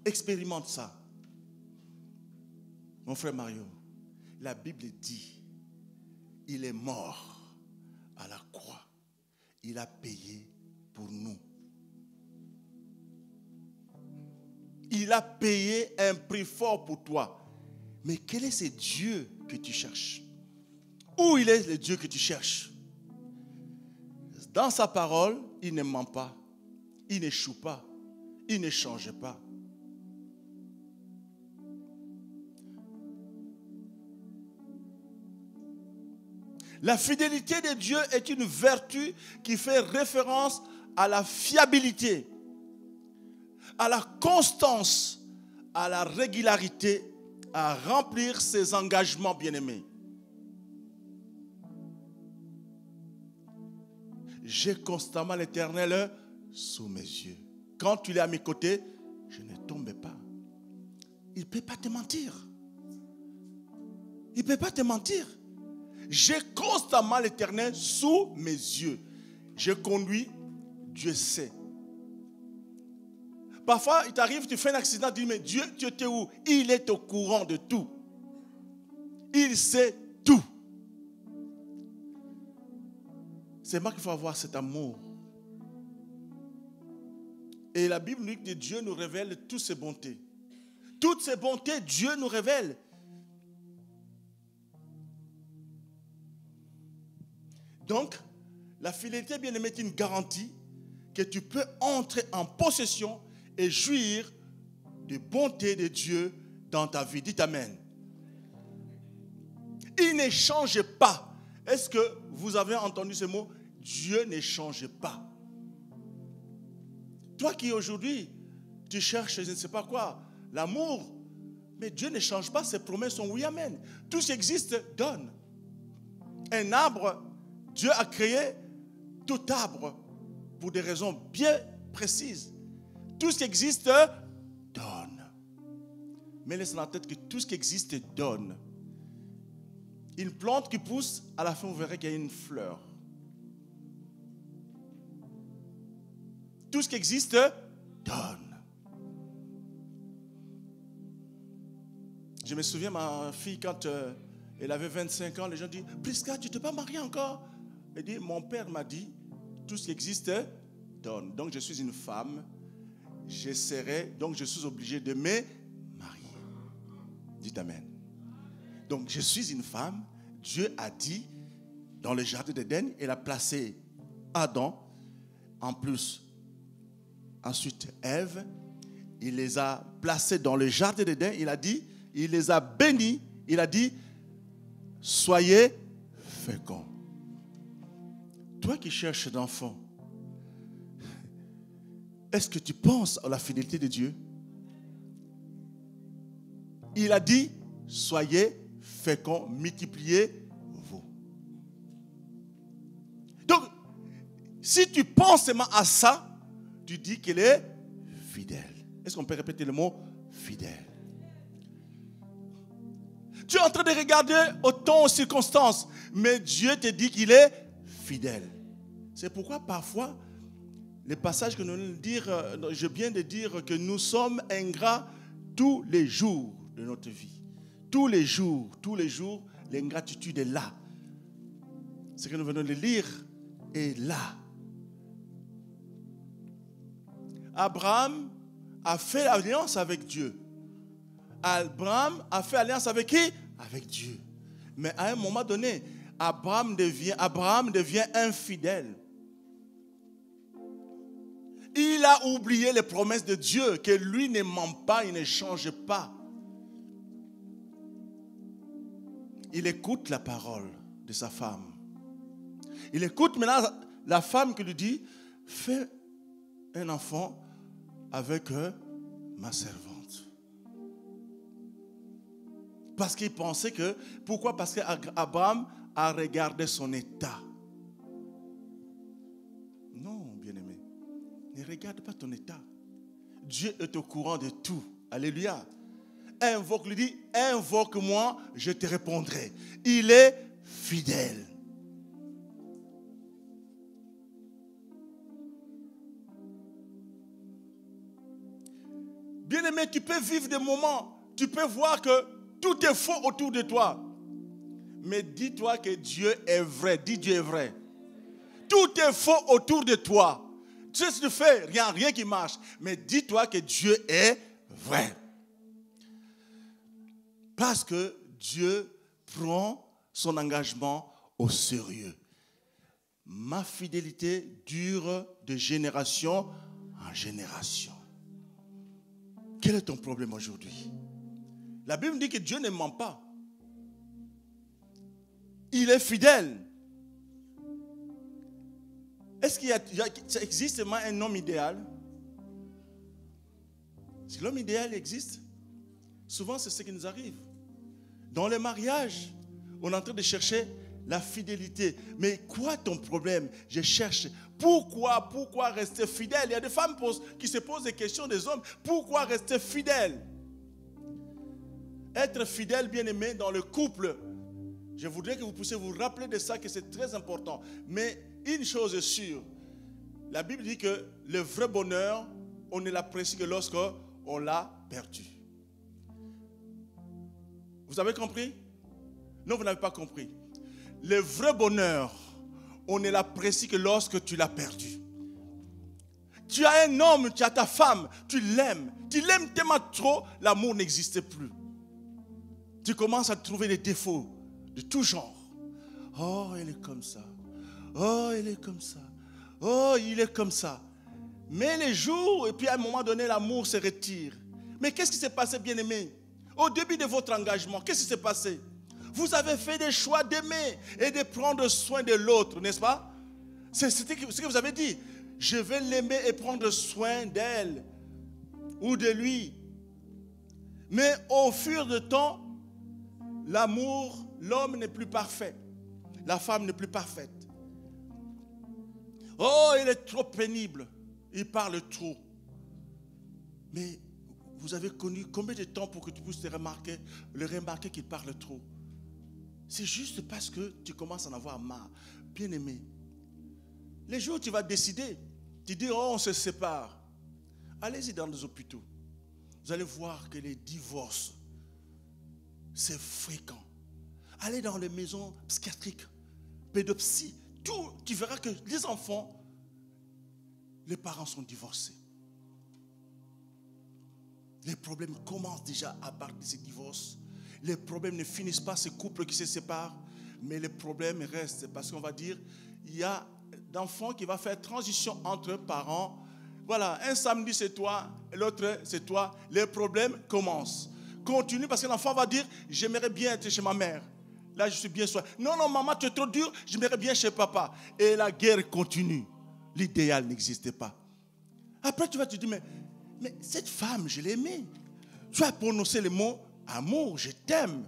Expérimente ça. Mon frère Mario, la Bible dit, il est mort à la croix. Il a payé pour nous. Il a payé un prix fort pour toi. Mais quel est ce Dieu que tu cherches? Où il est le Dieu que tu cherches? Dans sa parole, il ne ment pas. Il n'échoue pas. Il ne change pas. La fidélité de Dieu est une vertu qui fait référence à la fiabilité, à la constance, à la régularité, à remplir ses engagements bien-aimés. J'ai constamment l'Éternel sous mes yeux. Quand tu l'es à mes côtés, je ne tombe pas. Il ne peut pas te mentir. Il ne peut pas te mentir. J'ai constamment l'Éternel sous mes yeux. Je conduis, Dieu sait. Parfois, il t'arrive, tu fais un accident, tu dis, mais Dieu, tu étais où? Il est au courant de tout. Il sait tout. C'est moi qu'il faut avoir cet amour. Et la Bible dit que Dieu nous révèle toutes ses bontés. Toutes ses bontés, Dieu nous révèle. Donc, la fidélité bien-aimée est une garantie que tu peux entrer en possession et jouir des bontés de Dieu dans ta vie. Dites Amen. Il ne change pas. Est-ce que vous avez entendu ce mot? Dieu ne change pas. Toi qui aujourd'hui, tu cherches, je ne sais pas quoi, l'amour, mais Dieu ne change pas, ses promesses sont oui, amen. Tout ce qui existe donne. Un arbre, Dieu a créé tout arbre pour des raisons bien précises. Tout ce qui existe donne. Mais laisse dans la tête que tout ce qui existe donne. Une plante qui pousse, à la fin vous verrez qu'il y a une fleur. Tout ce qui existe donne. Je me souviens, ma fille, quand elle avait 25 ans, les gens disent, Prisca, tu ne t'es pas mariée encore? Elle dit, mon père m'a dit, tout ce qui existe donne. Donc je suis une femme, j'essaierai, donc je suis obligé de me marier. Dites Amen. Donc je suis une femme, Dieu a dit, dans le jardin d'Éden, il a placé Adam, en plus, ensuite Ève, il les a placés dans le jardin d'Éden, il a dit, il les a bénis, il a dit, soyez féconds. Toi qui cherches d'enfants, est-ce que tu penses à la fidélité de Dieu? Il a dit, soyez féconds, multipliez-vous. Donc, si tu penses seulement à ça, tu dis qu'il est fidèle. Est-ce qu'on peut répéter le mot fidèle? Tu es en train de regarder au temps, aux circonstances, mais Dieu te dit qu'il est fidèle. C'est pourquoi parfois, les passages que nous allons dire, je viens de dire que nous sommes ingrats tous les jours de notre vie. Tous les jours, l'ingratitude est là. Ce que nous venons de lire est là. Abraham a fait alliance avec Dieu. Abraham a fait alliance avec qui? Avec Dieu. Mais à un moment donné, Abraham devient infidèle. Il a oublié les promesses de Dieu, que lui ne ment pas, il ne change pas. Il écoute la parole de sa femme. Il écoute maintenant la femme qui lui dit, fais un enfant avec ma servante. Parce qu'il pensait que, pourquoi? Parce qu'Abraham a regardé son état. Non, bien-aimé, ne regarde pas ton état. Dieu est au courant de tout. Alléluia. Invoque, lui dit, invoque-moi, je te répondrai. Il est fidèle. Bien-aimé, tu peux vivre des moments, tu peux voir que tout est faux autour de toi. Mais dis-toi que Dieu est vrai. Dis Dieu est vrai. Tout est faux autour de toi. Tu sais ce que tu fais, rien qui marche. Mais dis-toi que Dieu est vrai. Parce que Dieu prend son engagement au sérieux. Ma fidélité dure de génération en génération. Quel est ton problème aujourd'hui? La Bible dit que Dieu ne ment pas. Il est fidèle. Est-ce qu'il existe vraiment un homme idéal? Si l'homme idéal existe, souvent c'est ce qui nous arrive. Dans le mariage, on est en train de chercher la fidélité. Mais quoi ton problème? Je cherche. Pourquoi rester fidèle? Il y a des femmes qui se posent des questions des hommes. Pourquoi rester fidèle? Être fidèle, bien-aimé, dans le couple. Je voudrais que vous puissiez vous rappeler de ça, que c'est très important. Mais une chose est sûre. La Bible dit que le vrai bonheur, on ne l'apprécie que lorsqu'on l'a perdu. Vous avez compris? Non, vous n'avez pas compris. Le vrai bonheur, on ne l'apprécie que lorsque tu l'as perdu. Tu as un homme, tu as ta femme, tu l'aimes tellement trop, l'amour n'existe plus. Tu commences à trouver des défauts de tout genre. Oh, elle est comme ça. Oh, elle est comme ça. Oh, il est comme ça. Mais les jours, et puis à un moment donné, l'amour se retire. Mais qu'est-ce qui s'est passé, bien-aimé? Au début de votre engagement, qu'est-ce qui s'est passé? Vous avez fait des choix d'aimer et de prendre soin de l'autre, n'est-ce pas? C'était ce que vous avez dit. Je vais l'aimer et prendre soin d'elle ou de lui. Mais au fur du temps, l'amour, l'homme n'est plus parfait. La femme n'est plus parfaite. Oh, il est trop pénible. Il parle trop. Mais vous avez connu combien de temps pour que tu puisses le remarquer qu'il parle trop? C'est juste parce que tu commences à en avoir marre. Bien-aimé, les jours où tu vas décider, tu dis, oh, on se sépare. Allez-y dans les hôpitaux. Vous allez voir que les divorces, c'est fréquent. Allez dans les maisons psychiatriques, pédopsie, tout, tu verras que les enfants, les parents sont divorcés. Les problèmes commencent déjà à partir de ces divorces. Les problèmes ne finissent pas, ces couples qui se séparent, mais les problèmes restent parce qu'on va dire, il y a d'enfants qui vont faire transition entre parents. Voilà, un samedi c'est toi, l'autre c'est toi. Les problèmes commencent. Continue parce que l'enfant va dire, j'aimerais bien être chez ma mère. Là, je suis bien soin. Non, maman, tu es trop dur, j'aimerais bien chez papa. Et la guerre continue. L'idéal n'existait pas. Après, tu vas te dire, mais cette femme, je l'aimais. Tu as prononcé le mot amour, je t'aime.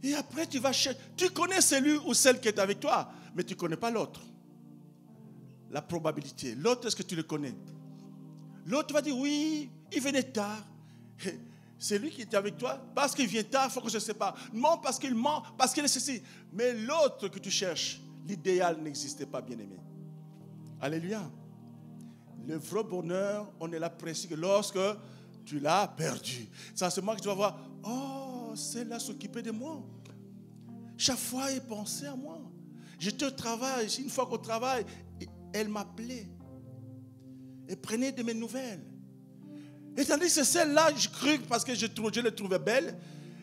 Et après, tu vas chercher. Tu connais celui ou celle qui est avec toi, mais tu ne connais pas l'autre. La probabilité. L'autre, est-ce que tu le connais? L'autre va dire, oui, il venait tard. C'est lui qui était avec toi. Parce qu'il vient tard, il faut que je ne sais pas. Non, parce qu'il ment, parce qu'il est ceci. Mais l'autre que tu cherches, l'idéal n'existait pas, bien-aimé. Alléluia. Le vrai bonheur, on ne l'apprécie que lorsque tu l'as perdu. C'est à ce moment que tu vas voir, oh, celle-là s'occupait de moi. Chaque fois, elle pensait à moi. J'étais au travail, une fois qu'au travail, elle m'appelait. Elle prenait de mes nouvelles. Et tandis que c'est celle-là, je crus parce que je l'ai trouvée belle,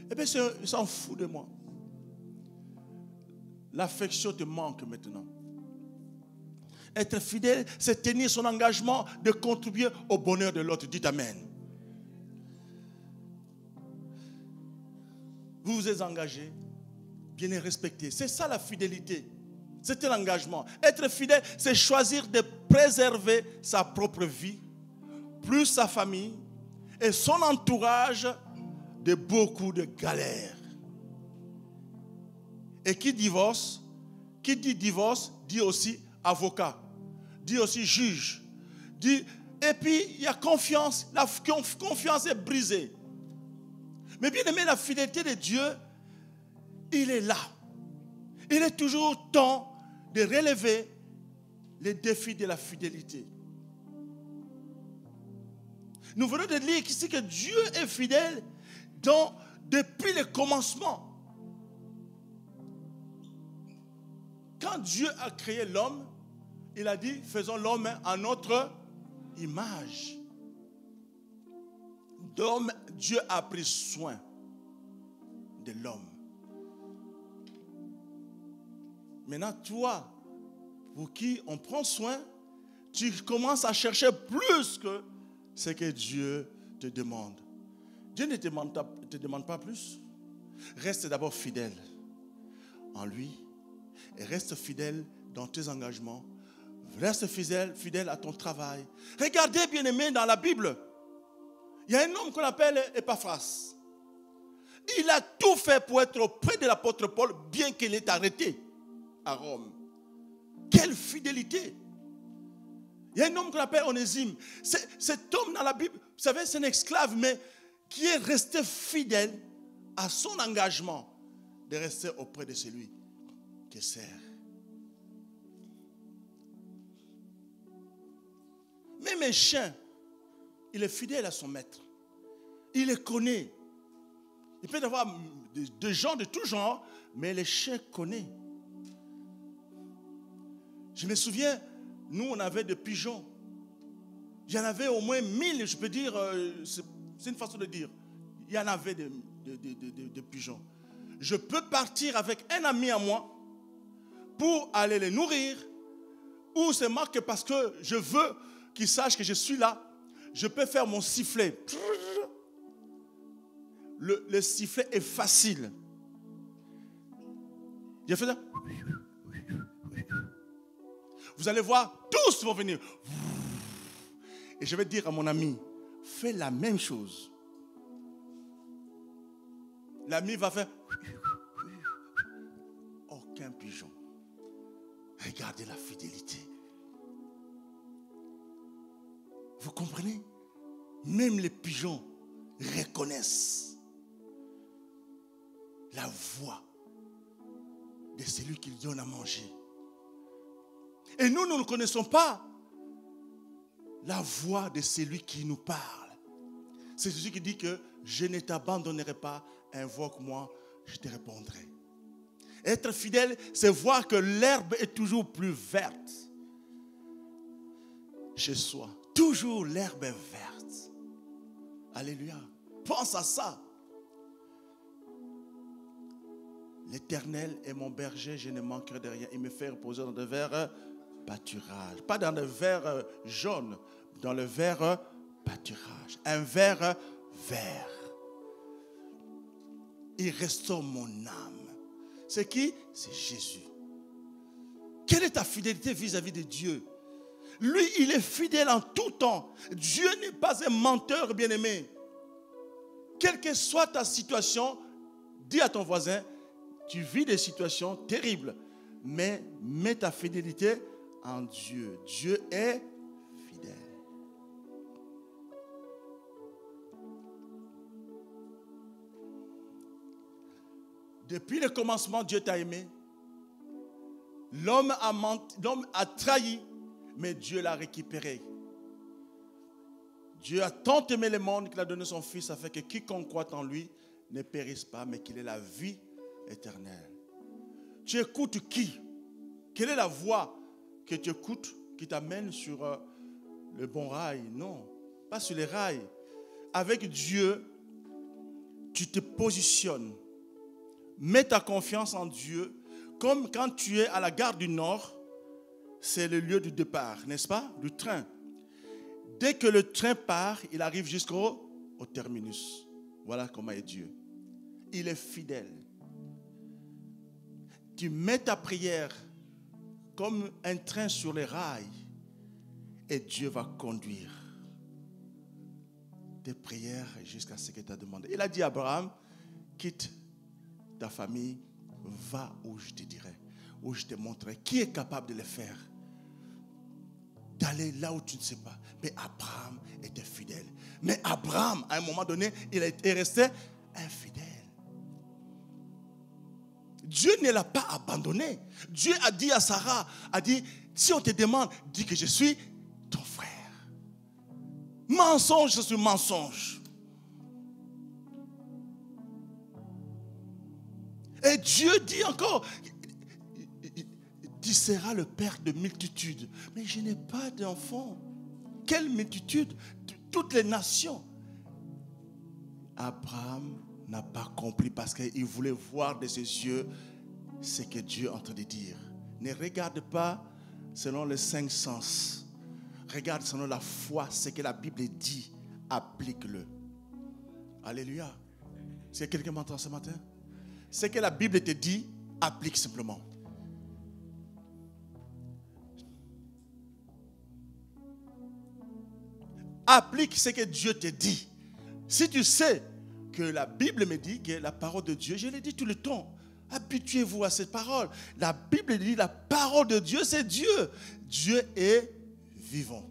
eh bien, elle s'en fout de moi. L'affection te manque maintenant. Être fidèle, c'est tenir son engagement de contribuer au bonheur de l'autre. Dites Amen. Vous vous êtes engagé, bien respecté. C'est ça la fidélité. C'était l'engagement. Être fidèle, c'est choisir de préserver sa propre vie, plus sa famille et son entourage de beaucoup de galères. Et qui dit divorce, dit aussi avocat, dit aussi juge. Et puis, il y a confiance. La confiance est brisée. Mais bien aimé, la fidélité de Dieu, il est là. Il est toujours temps de relever les défis de la fidélité. Nous venons de lire ici que Dieu est fidèle depuis le commencement. Quand Dieu a créé l'homme, il a dit, faisons l'homme à notre image. Donc, Dieu a pris soin de l'homme. Maintenant, toi, pour qui on prend soin, tu commences à chercher plus que ce que Dieu te demande. Dieu ne te demande pas plus. Reste d'abord fidèle en lui et reste fidèle dans tes engagements. Reste fidèle à ton travail. Regardez, bien-aimés, dans la Bible, il y a un homme qu'on appelle Épaphras. Il a tout fait pour être auprès de l'apôtre Paul, bien qu'il ait arrêté à Rome. Quelle fidélité! Il y a un homme qu'on appelle Onésime. Cet homme dans la Bible, vous savez, c'est un esclave, mais qui est resté fidèle à son engagement de rester auprès de celui qui sert. Même un chien, il est fidèle à son maître. Il le connaît. Il peut y avoir des gens de tout genre, mais le chien connaît. Je me souviens, nous, on avait des pigeons. Il y en avait au moins 1000, je peux dire, c'est une façon de dire. Il y en avait de pigeons. Je peux partir avec un ami à moi pour aller les nourrir, ou c'est marqué parce que je veux qu'ils sachent que je suis là. Je peux faire mon sifflet. Le sifflet est facile. J'ai fait ça. Vous allez voir, tous vont venir. Et je vais dire à mon ami, fais la même chose. L'ami va faire. Aucun pigeon. Regardez la fidélité. Vous comprenez? Même les pigeons reconnaissent la voix de celui qui donne à manger. Et nous ne connaissons pas la voix de celui qui nous parle. C'est celui qui dit que je ne t'abandonnerai pas, invoque-moi, je te répondrai. Être fidèle, c'est voir que l'herbe est toujours plus verte chez soi. Toujours l'herbe est verte. Alléluia. Pense à ça. L'Éternel est mon berger, je ne manquerai de rien. Il me fait reposer dans de verts pâturages. Pas dans le vert jaune, dans le vert pâturage. Un vert vert. Il restaure mon âme. C'est qui? C'est Jésus. Quelle est ta fidélité vis-à-vis de Dieu? Lui, il est fidèle en tout temps. Dieu n'est pas un menteur, bien-aimé. Quelle que soit ta situation, dis à ton voisin, tu vis des situations terribles, mais mets ta fidélité en Dieu. Dieu est fidèle. Depuis le commencement, Dieu t'a aimé. L'homme a menti, l'homme a trahi, mais Dieu l'a récupéré. Dieu a tant aimé le monde qu'il a donné son Fils afin que quiconque croit en lui ne périsse pas, mais qu'il ait la vie éternelle. Tu écoutes qui? Quelle est la voix que tu écoutes qui t'amène sur le bon rail? Non, pas sur les rails. Avec Dieu, tu te positionnes. Mets ta confiance en Dieu, comme quand tu es à la gare du Nord, c'est le lieu du départ, n'est-ce pas? Du train. Dès que le train part, il arrive jusqu'au terminus. Voilà comment est Dieu. Il est fidèle. Tu mets ta prière comme un train sur les rails et Dieu va conduire tes prières jusqu'à ce que tu as demandé. Il a dit à Abraham, quitte ta famille, va où je te dirai, où je te montrerai. Qui est capable de le faire? D'aller là où tu ne sais pas. Mais Abraham était fidèle. Mais Abraham, à un moment donné, il est resté infidèle. Dieu ne l'a pas abandonné. Dieu a dit à Sarah, a dit, si on te demande, dis que je suis ton frère. Mensonge sur mensonge. Et Dieu dit encore, tu seras le père de multitudes. Mais je n'ai pas d'enfants. Quelle multitude? Toutes les nations. Abraham n'a pas compris parce qu'il voulait voir de ses yeux ce que Dieu est en train de dire. Ne regarde pas selon les 5 sens. Regarde selon la foi, ce que la Bible dit. Applique-le. Alléluia. Est-ce que quelqu'un m'entend ce matin? Ce que la Bible te dit, applique simplement. Applique ce que Dieu te dit. Si tu sais que la Bible me dit que la parole de Dieu, je l'ai dit tout le temps, habituez-vous à cette parole. La Bible dit la parole de Dieu, c'est Dieu. Dieu est vivant.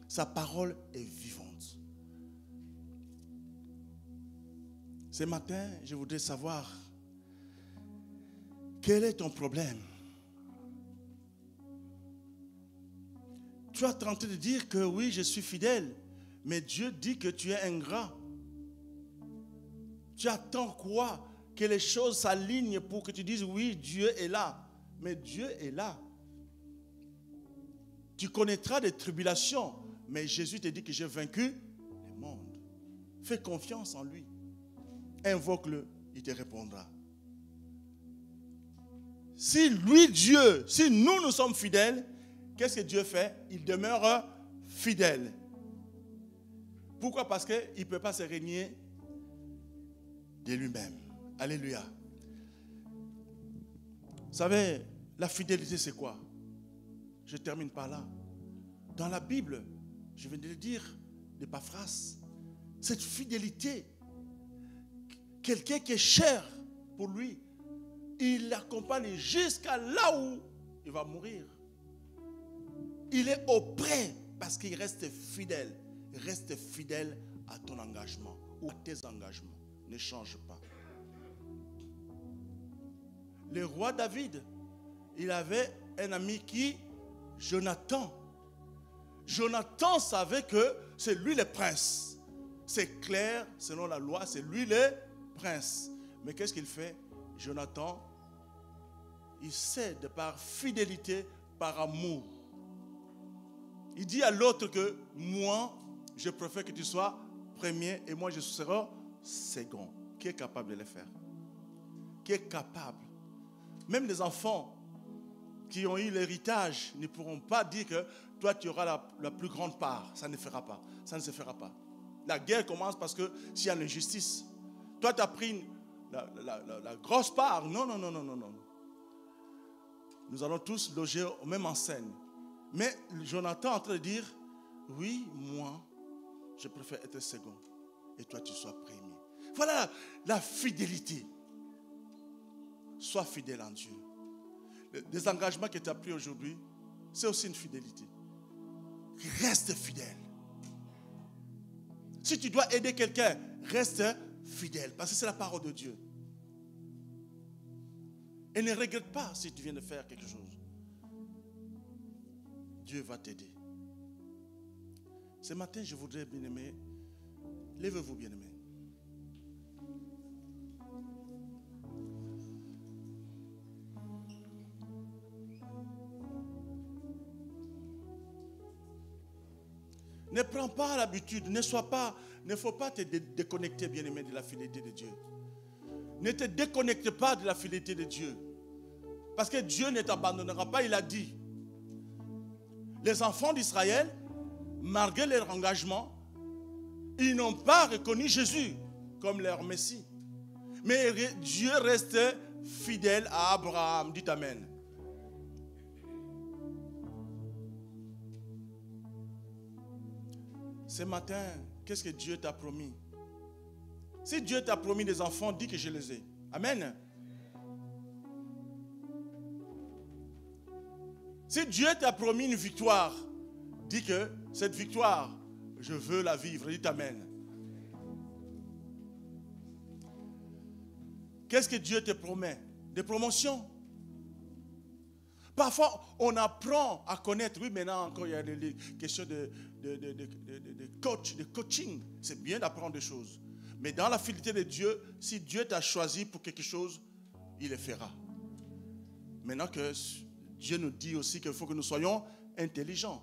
Sa parole est vivante. Ce matin, je voudrais savoir quel est ton problème. Tu as tenté de dire que oui, je suis fidèle, mais Dieu dit que tu es ingrat. Tu attends quoi? Que les choses s'alignent pour que tu dises oui, Dieu est là. Mais Dieu est là. Tu connaîtras des tribulations, mais Jésus te dit que j'ai vaincu le monde. Fais confiance en lui. Invoque-le, il te répondra. Si lui, Dieu, si nous sommes fidèles, qu'est-ce que Dieu fait? Il demeure fidèle. Pourquoi? Parce qu'il ne peut pas se régner de lui-même. Alléluia. Vous savez, la fidélité, c'est quoi? Je termine par là. Dans la Bible, je viens de le dire, de Paphras, cette fidélité, quelqu'un qui est cher pour lui, il l'accompagne jusqu'à là où il va mourir. Il est auprès parce qu'il reste fidèle. Reste fidèle à ton engagement ou à tes engagements. Ne change pas. Le roi David, il avait un ami qui, Jonathan. Jonathan savait que c'est lui le prince. C'est clair, selon la loi, c'est lui le prince. Mais qu'est-ce qu'il fait? Jonathan, il cède par fidélité, par amour. Il dit à l'autre que moi, je préfère que tu sois premier et moi je serai second. Qui est capable de le faire? Qui est capable? Même les enfants qui ont eu l'héritage ne pourront pas dire que toi tu auras la plus grande part. Ça ne fera pas. Ça ne se fera pas. La guerre commence parce que s'il y a l'injustice. Toi tu as pris la grosse part. Non. Nous allons tous loger au même enseigne. Mais Jonathan est en train de dire, oui, moi, je préfère être second. Et toi, tu sois premier. Voilà la fidélité. Sois fidèle en Dieu. Les engagements que tu as pris aujourd'hui, c'est aussi une fidélité. Reste fidèle. Si tu dois aider quelqu'un, reste fidèle. Parce que c'est la parole de Dieu. Et ne regrette pas si tu viens de faire quelque chose. Dieu va t'aider. Ce matin, je voudrais, bien-aimés, lèvez-vous, bien-aimés. Ne prends pas l'habitude, ne faut pas te déconnecter, bien-aimé, de la fidélité de Dieu. Ne te déconnecte pas de la fidélité de Dieu. Parce que Dieu ne t'abandonnera pas, il a dit. Les enfants d'Israël, malgré leur engagement, ils n'ont pas reconnu Jésus comme leur Messie. Mais Dieu reste fidèle à Abraham. Dites Amen. Ce matin, qu'est-ce que Dieu t'a promis? Si Dieu t'a promis des enfants, dis que je les ai. Amen. Si Dieu t'a promis une victoire, dis que cette victoire, je veux la vivre. Dites Amen. Qu'est-ce que Dieu te promet? Des promotions. Parfois, on apprend à connaître. Oui, maintenant encore, il y a des questions de coaching. C'est bien d'apprendre des choses. Mais dans la fidélité de Dieu, si Dieu t'a choisi pour quelque chose, il le fera. Maintenant que Dieu nous dit aussi qu'il faut que nous soyons intelligents.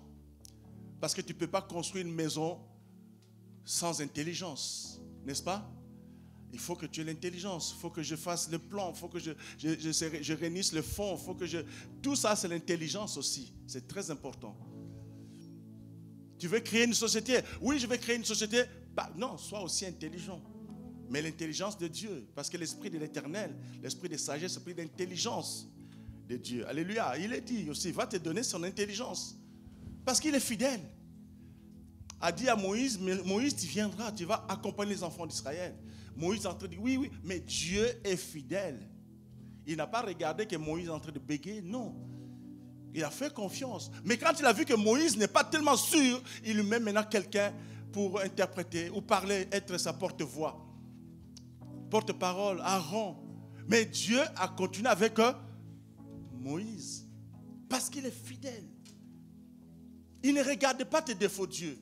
Parce que tu ne peux pas construire une maison sans intelligence. N'est-ce pas? Il faut que tu aies l'intelligence. Il faut que je fasse le plan. Il faut que je réunisse le fond. Tout ça, c'est l'intelligence aussi. C'est très important. Tu veux créer une société? Oui, je vais créer une société. Non, sois aussi intelligent. Mais l'intelligence de Dieu. Parce que l'esprit de l'éternel, l'esprit de sagesse, l'esprit d'intelligence de Dieu. Alléluia. Il est dit aussi, il va te donner son intelligence. Parce qu'il est fidèle. A dit à Moïse, Moïse, tu viendras, tu vas accompagner les enfants d'Israël. Moïse est en train de dire, oui, mais Dieu est fidèle. Il n'a pas regardé que Moïse est en train de bégayer, non. Il a fait confiance. Mais quand il a vu que Moïse n'est pas tellement sûr, il lui met maintenant quelqu'un pour interpréter ou parler, être sa porte-voix. Porte-parole, Aaron. Mais Dieu a continué avec Moïse. Parce qu'il est fidèle. Il ne regarde pas tes défauts, Dieu.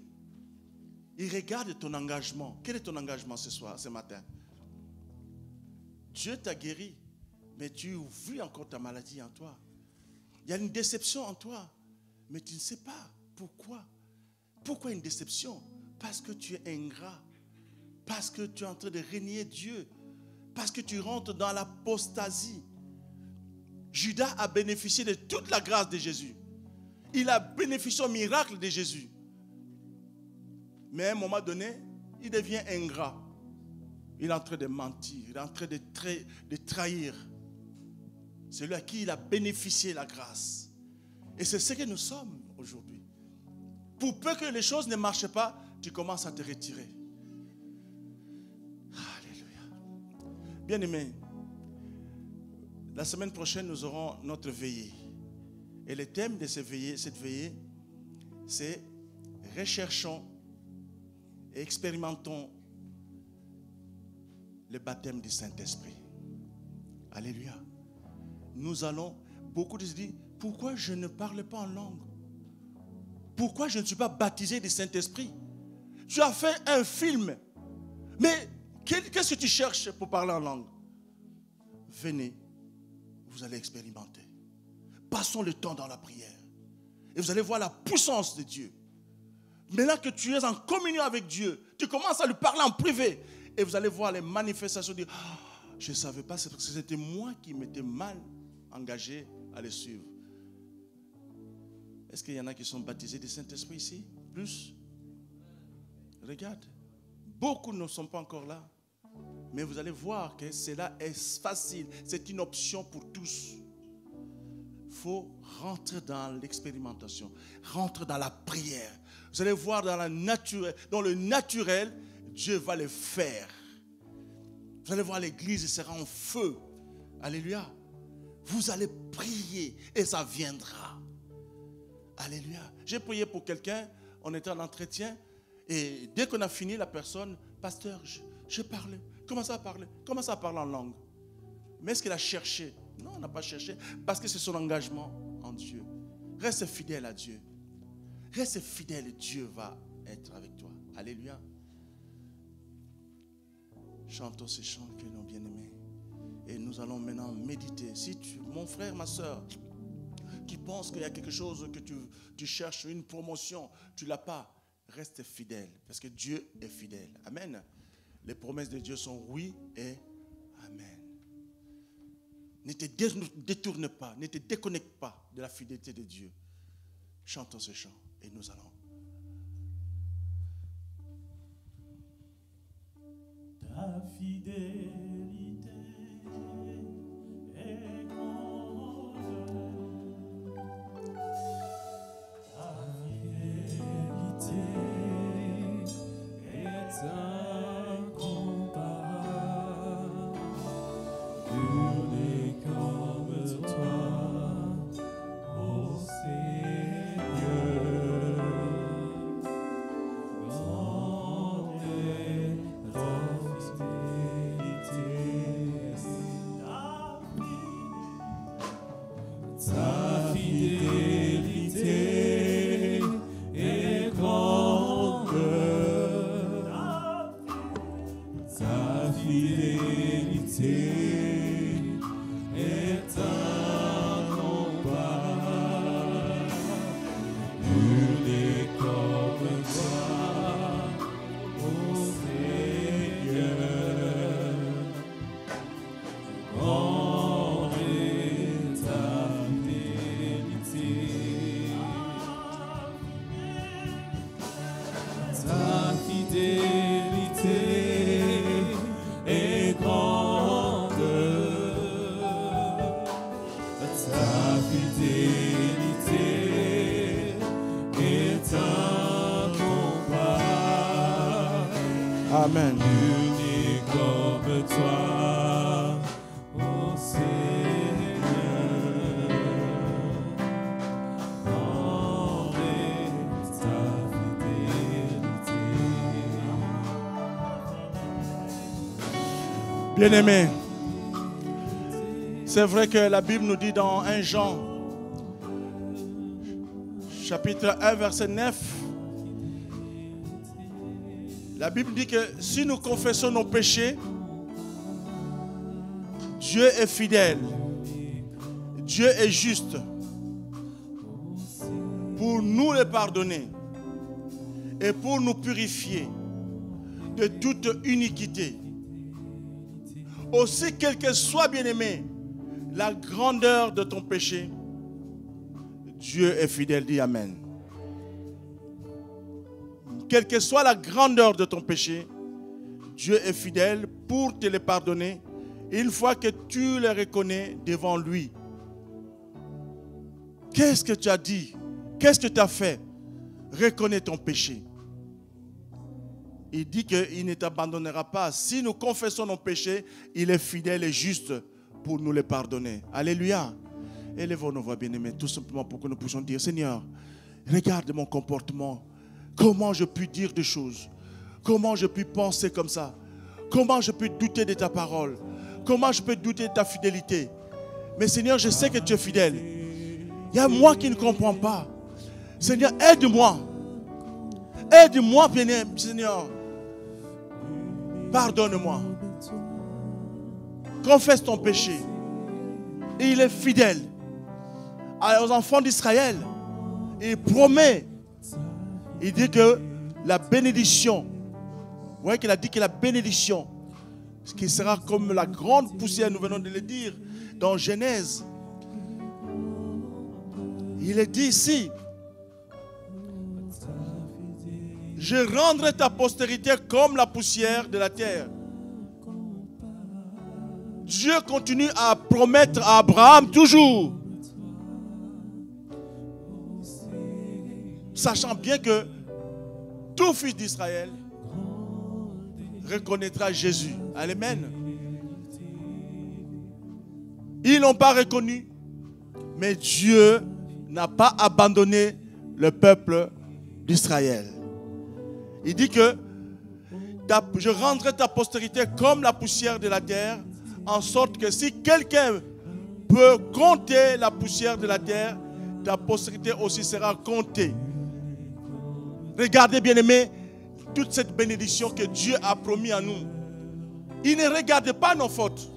Il regarde ton engagement. Quel est ton engagement ce matin? Dieu t'a guéri, mais tu vis encore ta maladie en toi. Il y a une déception en toi, mais tu ne sais pas pourquoi. Pourquoi une déception? Parce que tu es ingrat. Parce que tu es en train de renier Dieu. Parce que tu rentres dans l'apostasie. Judas a bénéficié de toute la grâce de Jésus. Il a bénéficié au miracle de Jésus. Mais à un moment donné, il devient ingrat. Il est en train de mentir. Il est en train de trahir celui à qui il a bénéficié la grâce. Et c'est ce que nous sommes aujourd'hui. Pour peu que les choses ne marchent pas, tu commences à te retirer. Alléluia. Bien-aimés, la semaine prochaine, nous aurons notre veillée. Et le thème de cette veillée, c'est recherchons et expérimentons le baptême du Saint-Esprit. Alléluia. Nous allons, beaucoup de se dire, pourquoi je ne parle pas en langue? Pourquoi je ne suis pas baptisé du Saint-Esprit? Tu as fait un film, mais qu'est-ce que tu cherches pour parler en langue? Venez, vous allez expérimenter. Passons le temps dans la prière. Et vous allez voir la puissance de Dieu. Maintenant que tu es en communion avec Dieu, tu commences à lui parler en privé. Et vous allez voir les manifestations de je ne savais pas, c'est parce que c'était moi qui m'étais mal engagé à les suivre. Est-ce qu'il y en a qui sont baptisés du Saint-Esprit ici? Plus? Regarde. Beaucoup ne sont pas encore là. Mais vous allez voir que cela est facile. C'est une option pour tous. Il faut rentrer dans l'expérimentation. Rentrer dans la prière. Vous allez voir dans le naturel, Dieu va le faire. Vous allez voir l'église sera en feu. Alléluia. Vous allez prier et ça viendra. Alléluia. J'ai prié pour quelqu'un, on était en entretien et dès qu'on a fini, la personne, pasteur, je parlais. Commence à parler en langue. Mais est-ce qu'il a cherché? Non, on n'a pas cherché parce que c'est son engagement en Dieu. Reste fidèle à Dieu. Reste fidèle et Dieu va être avec toi. Alléluia. Chantons ces chants que nous bien-aimés. Et nous allons maintenant méditer. Si mon frère, ma soeur, tu penses qu'il y a quelque chose que tu cherches, une promotion, tu ne l'as pas, reste fidèle. Parce que Dieu est fidèle. Amen. Les promesses de Dieu sont oui et amen. Ne te détourne pas, ne te déconnecte pas de la fidélité de Dieu. Chantons ce chant et nous allons. Ta fidélité est grande. Ta fidélité est incomparable. Nul n'est comme toi, ô Seigneur. Grande est ta fidélité. Amen. Unique comme toi, ô Seigneur. En ta fidélité. Bien-aimés, c'est vrai que la Bible nous dit dans 1 Jean, chapitre 1, verset 9, la Bible dit que si nous confessons nos péchés, Dieu est fidèle, Dieu est juste pour nous les pardonner et pour nous purifier de toute iniquité. Aussi, quel que soit, bien-aimé, la grandeur de ton péché, Dieu est fidèle, dit Amen. Quelle que soit la grandeur de ton péché, Dieu est fidèle pour te les pardonner une fois que tu les reconnais devant lui. Qu'est-ce que tu as dit? Qu'est-ce que tu as fait? Reconnais ton péché. Il dit qu'il ne t'abandonnera pas. Si nous confessons nos péchés, il est fidèle et juste pour nous les pardonner. Alléluia. Élevons nos voix, bien-aimés, tout simplement pour que nous puissions dire, Seigneur, regarde mon comportement. Comment je puis dire des choses? Comment je puis penser comme ça? Comment je peux douter de ta parole? Comment je peux douter de ta fidélité? Mais Seigneur, je sais que tu es fidèle. Il y a moi qui ne comprends pas. Seigneur, aide-moi. Aide-moi, bien-aimé, Seigneur. Pardonne-moi. Confesse ton péché. Et il est fidèle aux enfants d'Israël. Il promet. Il dit que la bénédiction, vous voyez qu'il a dit que la bénédiction, ce qui sera comme la grande poussière, nous venons de le dire dans Genèse. Il est dit ici, je rendrai ta postérité comme la poussière de la terre. Dieu continue à promettre à Abraham toujours, sachant bien que tout fils d'Israël reconnaîtra Jésus. Amen. Ils n'ont pas reconnu, mais Dieu n'a pas abandonné le peuple d'Israël. Il dit que je rendrai ta postérité comme la poussière de la terre, en sorte que si quelqu'un peut compter la poussière de la terre, ta postérité aussi sera comptée. Regardez, bien-aimés, toute cette bénédiction que Dieu a promis à nous. Il ne regarde pas nos fautes.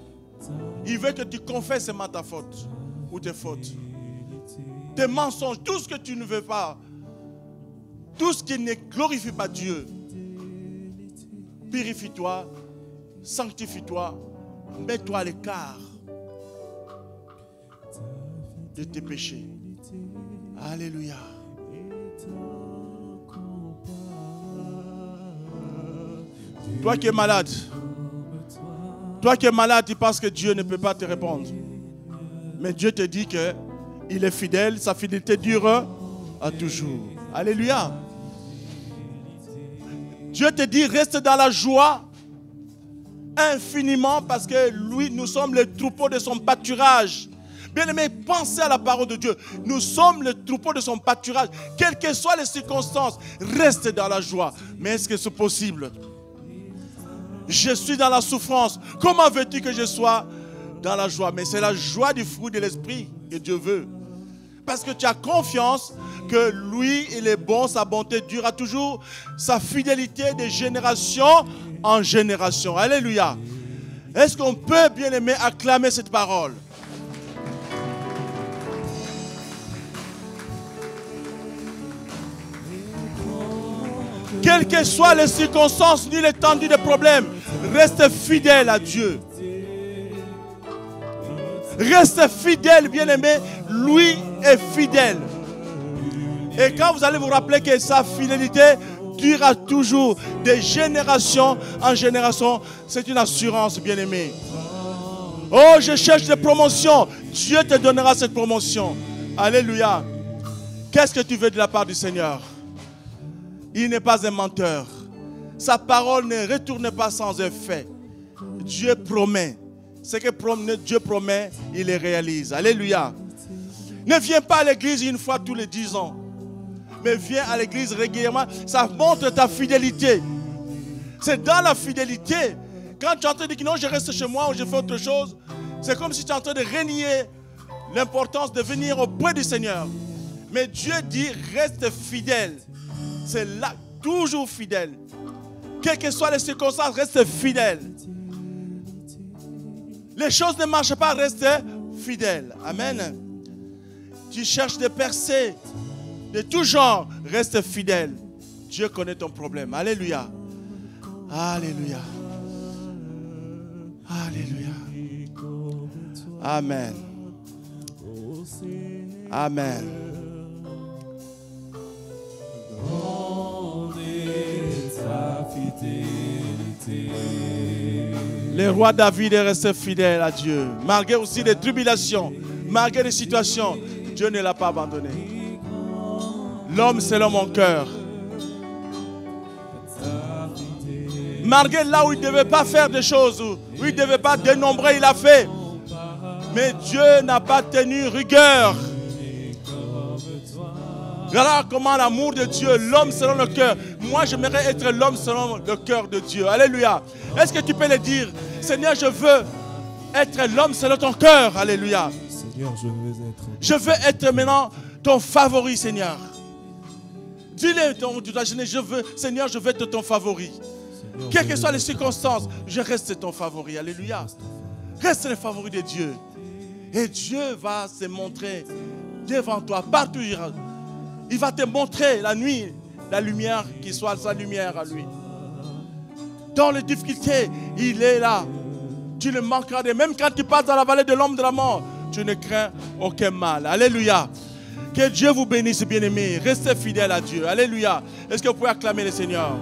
Il veut que tu confesses seulement ta faute ou tes fautes. Tes mensonges, tout ce que tu ne veux pas, tout ce qui ne glorifie pas Dieu. Purifie-toi, sanctifie-toi, mets-toi à l'écart de tes péchés. Alléluia. Toi qui es malade, tu penses que Dieu ne peut pas te répondre. Mais Dieu te dit qu'il est fidèle, sa fidélité dure à toujours. Alléluia. Dieu te dit, reste dans la joie infiniment parce que lui, nous sommes le troupeau de son pâturage. Bien-aimés, pensez à la parole de Dieu. Nous sommes le troupeau de son pâturage. Quelles que soient les circonstances, reste dans la joie. Mais est-ce que c'est possible? Je suis dans la souffrance. Comment veux-tu que je sois dans la joie? Mais c'est la joie du fruit de l'esprit que Dieu veut. Parce que tu as confiance que lui, il est bon, sa bonté durera toujours, sa fidélité de génération en génération. Alléluia. Est-ce qu'on peut, bien aimer, acclamer cette parole? Quelles que soient les circonstances ni l'étendue des problèmes, reste fidèle à Dieu. Reste fidèle, bien-aimé. Lui est fidèle. Et quand vous allez vous rappeler que sa fidélité durera toujours de génération en génération, c'est une assurance, bien-aimé. Oh, je cherche des promotions. Dieu te donnera cette promotion. Alléluia. Qu'est-ce que tu veux de la part du Seigneur? Il n'est pas un menteur. Sa parole ne retourne pas sans effet. Dieu promet. Ce que Dieu promet, il le réalise. Alléluia. Ne viens pas à l'église une fois tous les 10 ans. Mais viens à l'église régulièrement. Ça montre ta fidélité. C'est dans la fidélité. Quand tu es en train de dire que non, je reste chez moi ou je fais autre chose, c'est comme si tu es en train de renier l'importance de venir auprès du Seigneur. Mais Dieu dit, reste fidèle. C'est là, toujours fidèle. Quelles que soient les circonstances, reste fidèle. Les choses ne marchent pas, reste fidèle. Amen. Tu cherches des percées de tout genre, reste fidèle. Dieu connaît ton problème. Alléluia. Alléluia. Alléluia. Amen. Amen. Le roi David est resté fidèle à Dieu. Malgré aussi des tribulations, malgré des situations, Dieu ne l'a pas abandonné. L'homme selon mon cœur. Malgré là où il ne devait pas faire des choses, où il ne devait pas dénombrer, il a fait. Mais Dieu n'a pas tenu rigueur. Voilà comment l'amour de Dieu, l'homme selon le cœur. Moi, j'aimerais être l'homme selon le cœur de Dieu. Alléluia. Est-ce que tu peux le dire? Seigneur, je veux être l'homme selon ton cœur. Alléluia. Seigneur, je veux être maintenant ton favori, Seigneur. Dis-le de ta jeunesse, Seigneur, je veux être ton favori. Seigneur, quelles que soient les circonstances, je reste ton favori. Alléluia. Reste le favori de Dieu. Et Dieu va se montrer devant toi, partout. Il va te montrer la nuit, la lumière qui soit sa lumière à lui. Dans les difficultés, il est là. Tu ne manqueras de... Même quand tu passes dans la vallée de l'ombre de la mort, tu ne crains aucun mal. Alléluia. Que Dieu vous bénisse, bien-aimés. Restez fidèles à Dieu. Alléluia. Est-ce que vous pouvez acclamer le Seigneur?